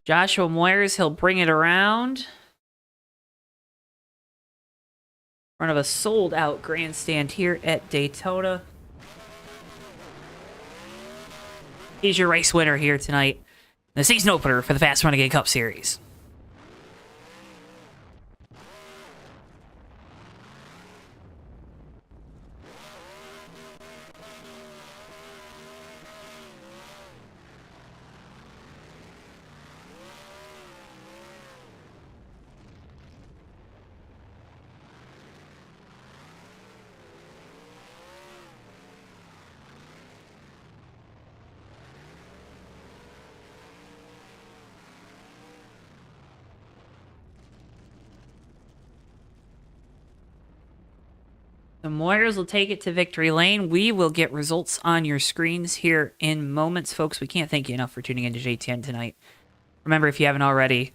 Joshua Moyers, he'll bring it around. In front of a sold-out grandstand here at Daytona. He's your race winner here tonight. The season opener for the FAST Renegade Cup Series. The Moyers will take it to victory lane. We will get results on your screens here in moments, folks. We can't thank you enough for tuning into JTN tonight. Remember, if you haven't already,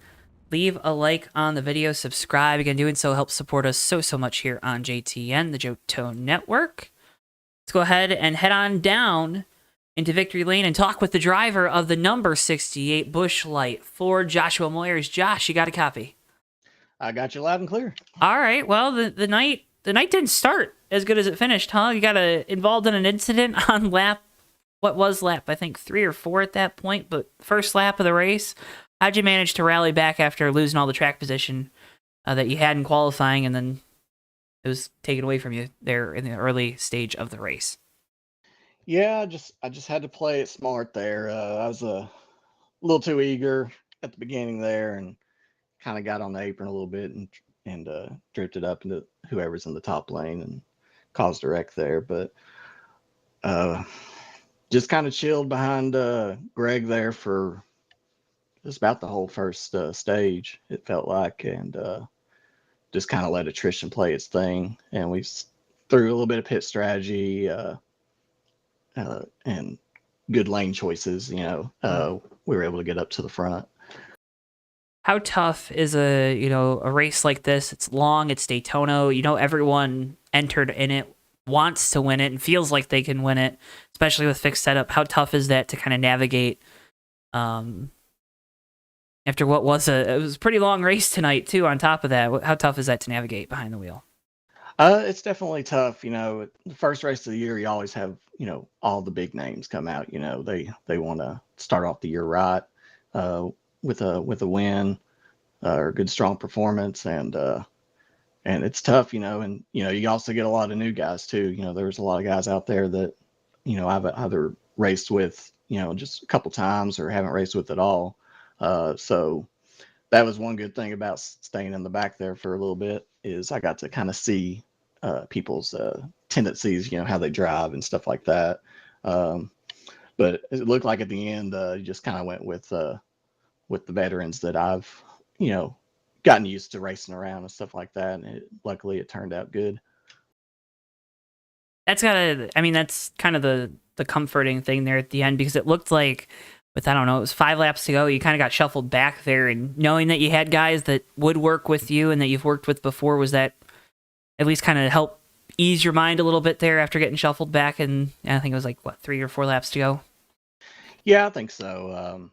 leave a like on the video, subscribe. Again, doing so helps support us so much here on JTN, the JoeTowNetwork. Let's go ahead and head on down into victory lane and talk with the driver of the number 68 Busch Light Ford, Joshua Moyers. Josh, you got a copy? I got you loud and clear. All right. Well, the night didn't start as good as it finished, huh? You got involved in an incident on lap, I think 3 or 4 at that point, but first lap of the race. How'd you manage to rally back after losing all the track position that you had in qualifying, and then it was taken away from you there in the early stage of the race? Yeah, I just had to play it smart there. I was a little too eager at the beginning there, and kind of got on the apron a little bit and drifted up into whoever's in the top lane and caused a wreck there. But just kind of chilled behind Greg there for just about the whole first stage, it felt like, and just kind of let attrition play its thing. And we threw a little bit of pit strategy and good lane choices. We were able to get up to the front. How tough is a race like this? It's long, it's Daytona. Everyone entered in it wants to win it and feels like they can win it, especially with fixed setup. How tough is that to kind of navigate after what was it was a pretty long race tonight too, on top of that? How tough is that to navigate behind the wheel? It's definitely tough. The first race of the year, you always have, all the big names come out. They want to start off the year right with a win or a good strong performance, and it's tough. And you also get a lot of new guys too. There's a lot of guys out there that I've either raced with just a couple times or haven't raced with at all. So that was one good thing about staying in the back there for a little bit, is I got to kind of see people's tendencies, how they drive and stuff like that. But it looked like at the end, you just kind of went with the veterans that I've, gotten used to racing around and stuff like that. And luckily it turned out good. That's kind of the comforting thing there at the end, because it looked like with, it was 5 laps to go, you kind of got shuffled back there, and knowing that you had guys that would work with you and that you've worked with before, was that at least kind of help ease your mind a little bit there after getting shuffled back, and I think it was like, what, 3 or 4 laps to go? Yeah, I think so.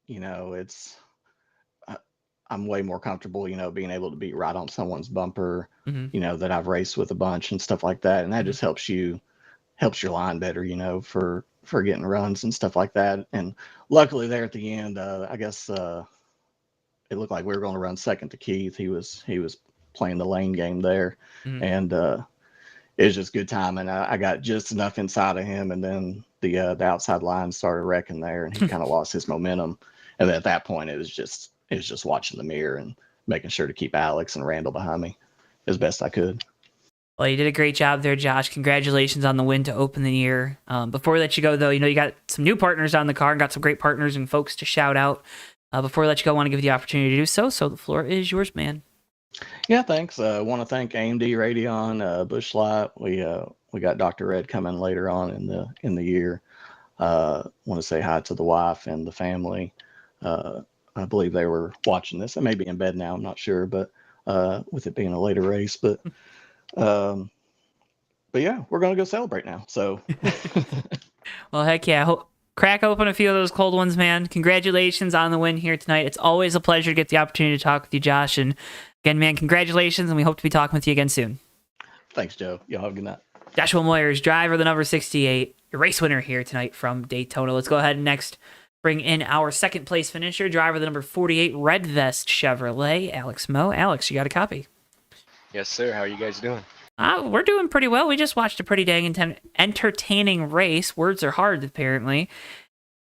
It's I'm way more comfortable, being able to be right on someone's bumper, that I've raced with a bunch and stuff like that, and that just helps your line better, for getting runs and stuff like that. And luckily, there at the end, I guess it looked like we were going to run second to Keith. He was playing the lane game there, and it was just good timing. I got just enough inside of him, and then the outside line started wrecking there, and he kind of lost his momentum. And then at that point, it was just watching the mirror and making sure to keep Alex and Randall behind me as best I could. Well, you did a great job there, Josh. Congratulations on the win to open the year. Before we let you go, though, you got some new partners on the car and got some great partners and folks to shout out. Before we let you go, I want to give you the opportunity to do so. So the floor is yours, man. Yeah, thanks. I want to thank AMD Radeon, Busch Light. We got Dr. Red coming later on in the year. Want to say hi to the wife and the family. I believe they were watching this. They may be in bed now. I'm not sure, but with it being a later race, but yeah, we're gonna go celebrate now. So, well, heck yeah! Crack open a few of those cold ones, man. Congratulations on the win here tonight. It's always a pleasure to get the opportunity to talk with you, Josh. And again, man, congratulations, and we hope to be talking with you again soon. Thanks, Joe. Y'all have a good night. Joshua Moyers, driver the number 68, your race winner here tonight from Daytona. Let's go ahead and next bring in our second place finisher, driver the number 48 Red Vest Chevrolet, Alex Moe. Alex, you got a copy? Yes, sir. How are you guys doing? We're doing pretty well. We just watched a pretty dang entertaining race. Words are hard, apparently.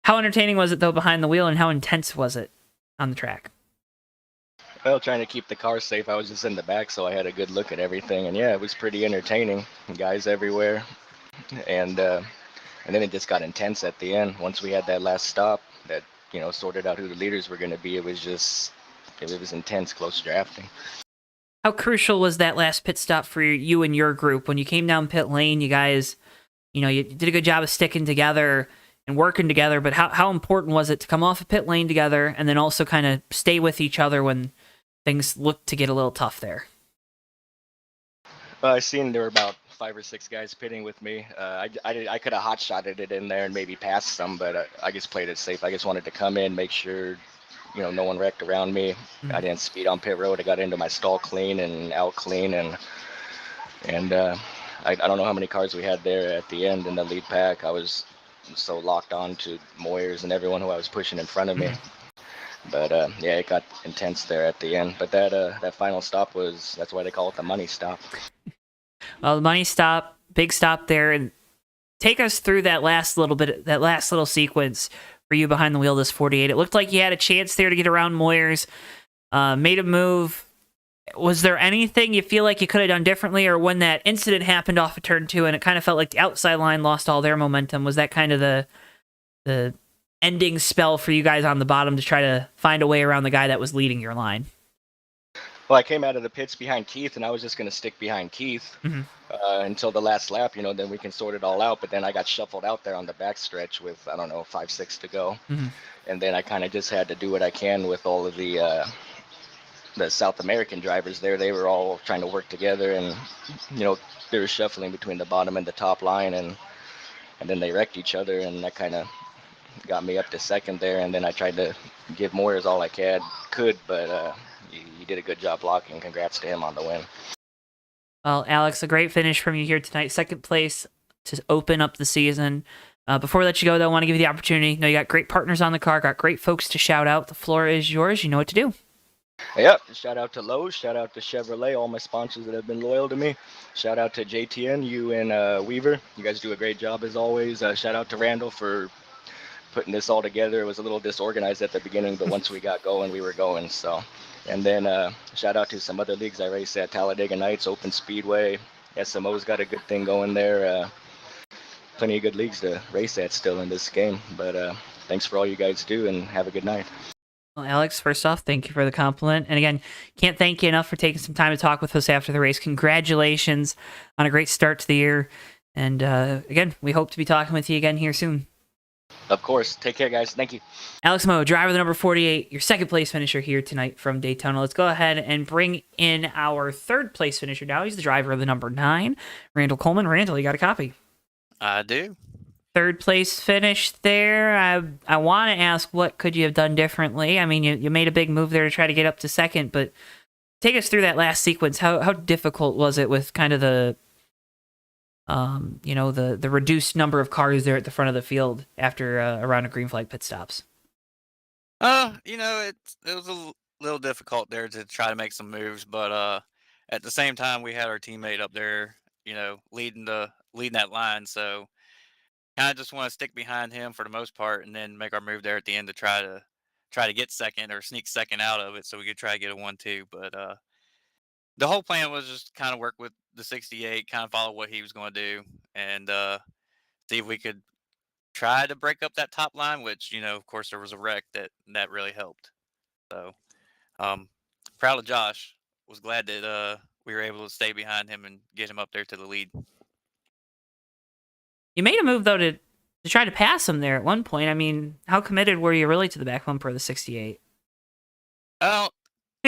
How entertaining was it, though, behind the wheel, and how intense was it on the track? Well, trying to keep the car safe. I was just in the back, so I had a good look at everything. And, yeah, it was pretty entertaining. Guys everywhere. And then it just got intense at the end. Once we had that last stop that, sorted out who the leaders were going to be, it was intense, close drafting. How crucial was that last pit stop for you and your group? When you came down pit lane, you guys, you did a good job of sticking together and working together, but how important was it to come off a pit lane together and then also kind of stay with each other when things looked to get a little tough there? I seen there were about 5 or 6 guys pitting with me. I could have hot-shotted it in there and maybe passed some, but I just played it safe. I just wanted to come in, make sure no one wrecked around me. I didn't speed on pit road. I got into my stall clean and out clean, and I don't know how many cars we had there at the end in the lead pack. I was so locked on to Moyers and everyone who I was pushing in front of me. But yeah, it got intense there at the end. But that final stop that's why they call it the money stop. Well, the money stop, big stop there, and take us through that last little sequence for you behind the wheel, this 48. It looked like you had a chance there to get around Moyers, made a move. Was there anything you feel like you could have done differently, or when that incident happened off of turn 2 and it kind of felt like the outside line lost all their momentum, was that kind of the ending spell for you guys on the bottom to try to find a way around the guy that was leading your line? Well, I came out of the pits behind Keith, and I was just going to stick behind Keith until the last lap, then we can sort it all out. But then I got shuffled out there on the backstretch with, 5-6 to go. And then I kind of just had to do what I can with all of the South American drivers there. They were all trying to work together, and, they were shuffling between the bottom and the top line, and then they wrecked each other, and that kind of got me up to second there. And then I tried to give Moyers all I could, but he did a good job blocking. Congrats to him on the win. Well, Alex, a great finish from you here tonight. Second place to open up the season. Before we let you go, though, I want to give you the opportunity. You got great partners on the car, got great folks to shout out. The floor is yours. You know what to do. Yep. Shout out to Lowe's. Shout out to Chevrolet, all my sponsors that have been loyal to me. Shout out to JTN, you and Weaver. You guys do a great job as always. Shout out to Randall for putting this all together. It was a little disorganized at the beginning, but once we got going, we were going. So, and then shout out to some other leagues I race at: Talladega Nights, Open Speedway. SMO's got a good thing going there. Plenty of good leagues to race at still in this game. But thanks for all you guys do, and have a good night. Well, Alex, first off, thank you for the compliment. And again, can't thank you enough for taking some time to talk with us after the race. Congratulations on a great start to the year. And again, we hope to be talking with you again here soon. Of course. Take care, guys. Thank you. Alex Moe, driver the number 48, your second place finisher here tonight from Daytona. Let's go ahead and bring in our third place finisher now. He's the driver of the number 9, Randall Coleman. Randall, you got a copy? I do. Third place finish there. I want to ask, what could you have done differently? I mean, you made a big move there to try to get up to second, but take us through that last sequence. How difficult was it with kind of the the reduced number of cars there at the front of the field after a round of green flag pit stops? It was a little difficult there to try to make some moves, but at the same time we had our teammate up there, leading that line, so kind of just want to stick behind him for the most part, and then make our move there at the end to try to get second or sneak second out of it, so we could try to get a 1-2. But the whole plan was just kind of work with the 68, kind of follow what he was going to do, and see if we could try to break up that top line. Which of course, there was a wreck that really helped. So proud of Josh. Was glad that we were able to stay behind him and get him up there to the lead. You made a move though to try to pass him there at one point. I mean, how committed were you really to the back bumper of the 68? Oh,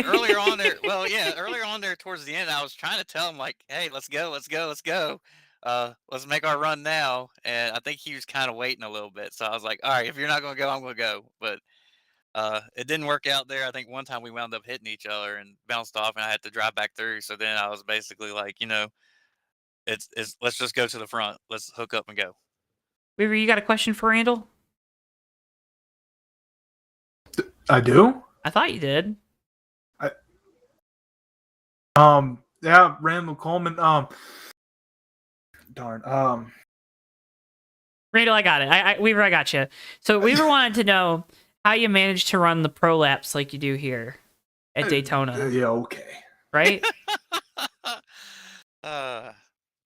earlier on there, well, yeah, earlier on there towards the end, I was trying to tell him, like, hey, let's go. Let's make our run now. And I think he was kind of waiting a little bit. So I was like, all right, if you're not going to go, I'm going to go. But it didn't work out there. I think one time we wound up hitting each other and bounced off, and I had to drive back through. So then I was basically like, it's let's just go to the front. Let's hook up and go. Weaver, you got a question for Randall? I do. I thought you did. Yeah, Randall Coleman. Darn. Randall, I got it. Weaver, I got you. So Weaver wanted to know how you managed to run the pro laps like you do here at Daytona. Yeah, okay. Right?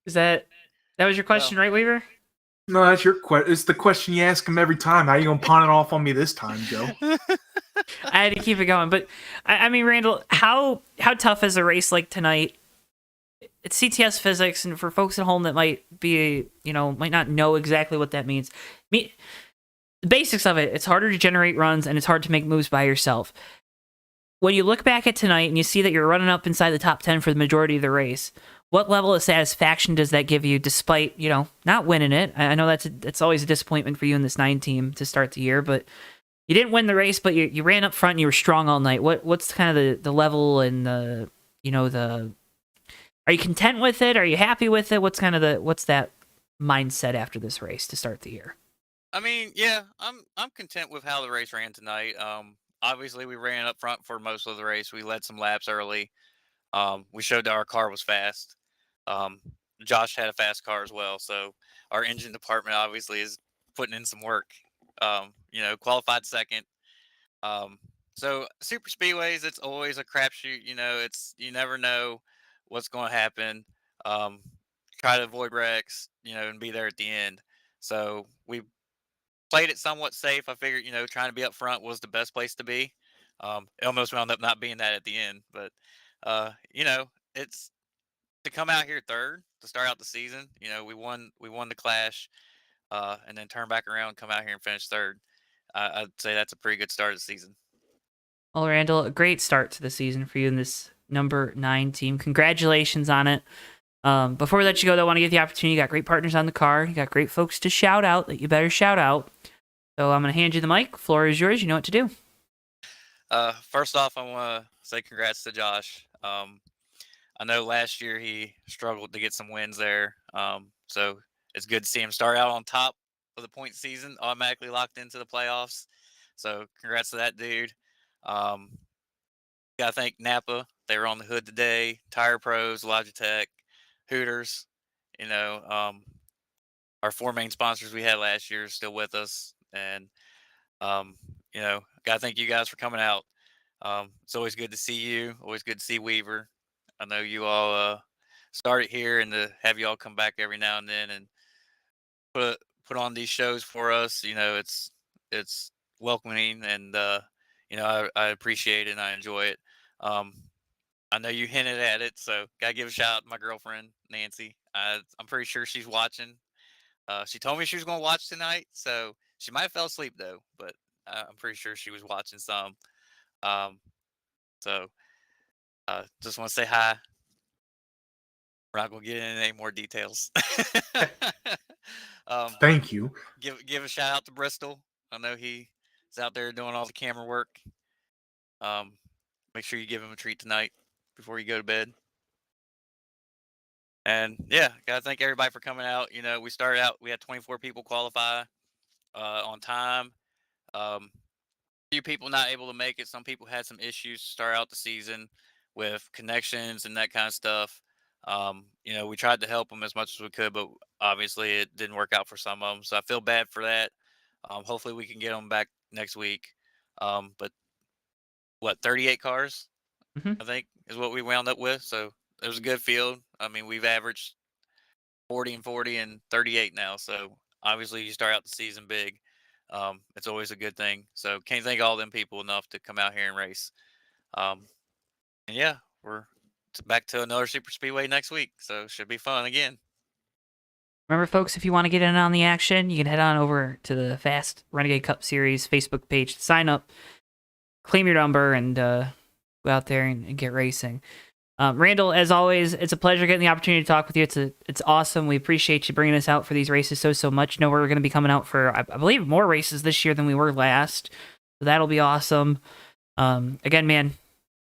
Is that was your question, right, Weaver? No, that's your question. It's the question you ask him every time. How you gonna pawn it off on me this time, Joe? I had to keep it going, but I mean, Randall, how tough is a race like tonight? It's CTS physics, and for folks at home that might not know exactly what that means. The basics of it, it's harder to generate runs, and it's hard to make moves by yourself. When you look back at tonight and you see that you're running up inside the top 10 for the majority of the race, what level of satisfaction does that give you despite, not winning it? I know that's always a disappointment for you in this 9 team to start the year, but you didn't win the race, but you ran up front and you were strong all night. What's kind of the level and the are you content with it? Are you happy with it? What's that mindset after this race to start the year? I mean, yeah, I'm content with how the race ran tonight. Obviously we ran up front for most of the race. We led some laps early. We showed that our car was fast. Josh had a fast car as well, so our engine department obviously is putting in some work. Qualified second. So super speedways, it's always a crapshoot. You never know what's going to happen. Try to avoid wrecks, and be there at the end. So we played it somewhat safe. I figured, trying to be up front was the best place to be. It almost wound up not being that at the end, but it's to come out here third to start out the season. We won the Clash, and then turn back around, come out here and finish third. I'd say that's a pretty good start of the season. Well, Randall, a great start to the season for you in this number 9 team. Congratulations on it. Before we let you go, though, I want to give you the opportunity. You got great partners on the car. You got great folks to shout out that you better shout out. So I'm going to hand you the mic. Floor is yours. You know what to do. First off, I want to say congrats to Josh. I know last year he struggled to get some wins there. So it's good to see him start out on top of the point season, automatically locked into the playoffs. So congrats to that dude. Got to thank Napa. They were on the hood today. Tire Pros, Logitech, Hooters. Our 4 main sponsors we had last year are still with us. And, got to thank you guys for coming out. It's always good to see you. Always good to see Weaver. I know you all started here, and to have you all come back every now and then and put on these shows for us, it's welcoming, and I appreciate it and I enjoy it. I know you hinted at it, so gotta give a shout out to my girlfriend Nancy. I'm pretty sure she's watching. She told me she was going to watch tonight, so She might have fell asleep though, but I'm pretty sure she was watching some. So just want to say hi. We're not gonna get into any more details. Thank you. Give a shout out to Bristol. I know he's out there doing all the camera work. Make sure you give him a treat tonight before you go to bed. And yeah, gotta thank everybody for coming out. You know, we started out, we had 24 people qualify on time. Few people not able to make it. Some people had some issues to start out the season with connections and that kind of stuff. You know, we tried to help them as much as we could, but obviously it didn't work out for some of them. So I feel bad for that. Hopefully we can get them back next week. But what, 38 cars, I think, is what we wound up with. So it was a good field. I mean, we've averaged 40 and 40 and 38 now. So obviously you start out the season big. It's always a good thing. So can't thank all them people enough to come out here and race. And yeah, we're back to another Super Speedway next week. So it should be fun again. Remember, folks, if you want to get in on the action, you can head on over to the FAST Renegade Cup Series Facebook page to sign up, claim your number, and go out there and get racing. Randall, as always, it's a pleasure getting the opportunity to talk with you. It's awesome. We appreciate you bringing us out for these races so much. You know, we're going to be coming out for, I believe, more races this year than we were last. So that'll be awesome. Again, man,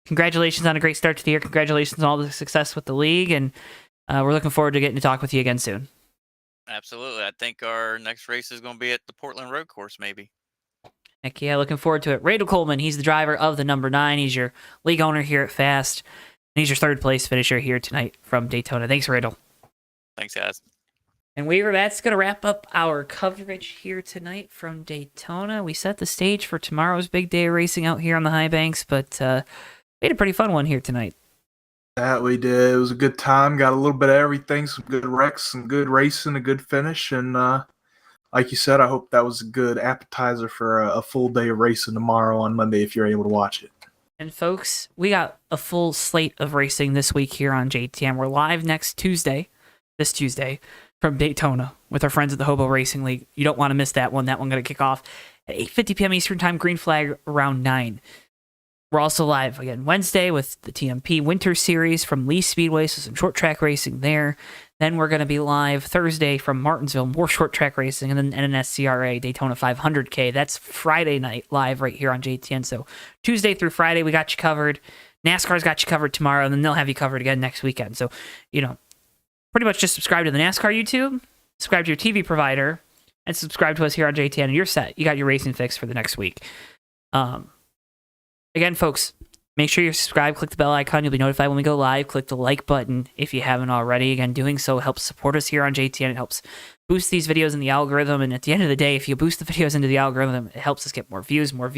congratulations on a great start to the year. Congratulations on all the success with the league, and we're looking forward to getting to talk with you again soon. Absolutely. I think our next race is going to be at the Portland Road Course, maybe. Heck yeah, looking forward to it. Randall Coleman, he's the driver of the number 9. He's your league owner here at FAST. And he's your third place finisher here tonight from Daytona. Thanks, Randall. Thanks, guys. And that's going to wrap up our coverage here tonight from Daytona. We set the stage for tomorrow's big day of racing out here on the high banks, but we had a pretty fun one here tonight. That we did. It was a good time. Got a little bit of everything. Some good wrecks, some good racing, a good finish. And like you said, I hope that was a good appetizer for a full day of racing tomorrow on Monday if you're able to watch it. And folks, we got a full slate of racing this week here on JTN. We're live this Tuesday, from Daytona with our friends at the Hobo Racing League. You don't want to miss that one. That one going to kick off at 8:50 p.m. Eastern Time, green flag around 9. We're also live again Wednesday with the TMP Winter Series from Lee Speedway, so some short track racing there. Then we're going to be live Thursday from Martinsville, more short track racing, and then NNSCRA Daytona 500K. That's Friday night live right here on JTN. So Tuesday through Friday, we got you covered. NASCAR's got you covered tomorrow, and then they'll have you covered again next weekend. So, you know, pretty much just subscribe to the NASCAR YouTube, subscribe to your TV provider, and subscribe to us here on JTN, and you're set. You got your racing fix for the next week. Again, folks, make sure you're subscribed. Click the bell icon. You'll be notified when we go live. Click the like button if you haven't already. Again, doing so helps support us here on JTN. It helps boost these videos in the algorithm. And at the end of the day, if you boost the videos into the algorithm, it helps us get more views, more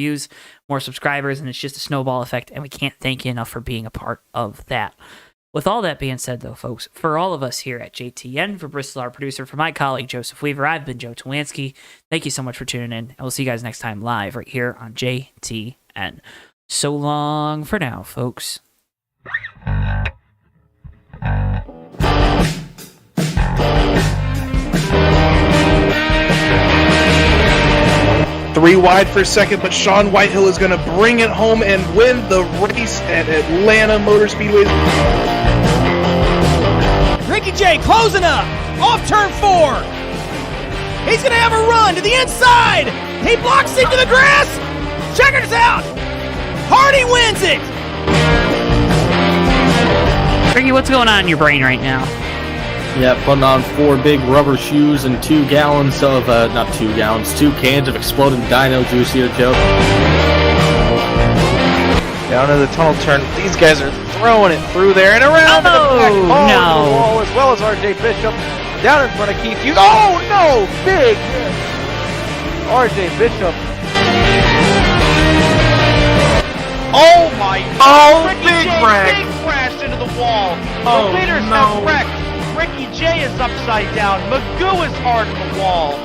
subscribers, and it's just a snowball effect. And we can't thank you enough for being a part of that. With all that being said, though, folks, for all of us here at JTN, for Bristol, our producer, for my colleague, Joseph Weaver, I've been Joe Towanski. Thank you so much for tuning in. And we'll see you guys next time live right here on JTN. So long for now, folks. 3 wide for second, but Sean Whitehill is going to bring it home and win the race at Atlanta Motor Speedway. Ricky J closing up off turn 4. He's going to have a run to the inside. He blocks into the grass. Checkers out. Hardy wins it. Ricky, what's going on in your brain right now? Yeah, putting on 4 big rubber shoes and 2 gallons of, 2 gallons, 2 cans of exploding dino juice here, Joe. Down to the tunnel turn. These guys are throwing it through there and around to the back of the wall, as well as RJ Bishop. Down in front of Keith Hughes. Oh, no! Big hit. RJ Bishop. Oh, my God. Big wreck. Big crash into the wall. Oh, the leaders have wrecked. Ricky J is upside down. Magoo is hard on the wall.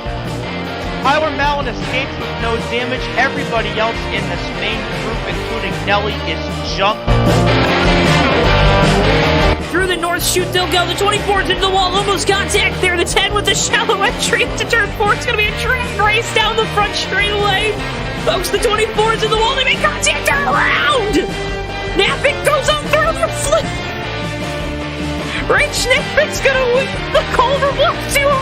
Tyler Mallon escapes with no damage. Everybody else in this main group, including Nelly, is jumped. through the north chute they'll go. The 24's into the wall, almost contact there. The 10 with the shallow entry into turn 4. It's going to be a drag race down the front straightaway. Folks, the 24's in the wall. They make contact, turn around. Napick goes on through the flip. Rich Napick's going to win the Culver Block 200.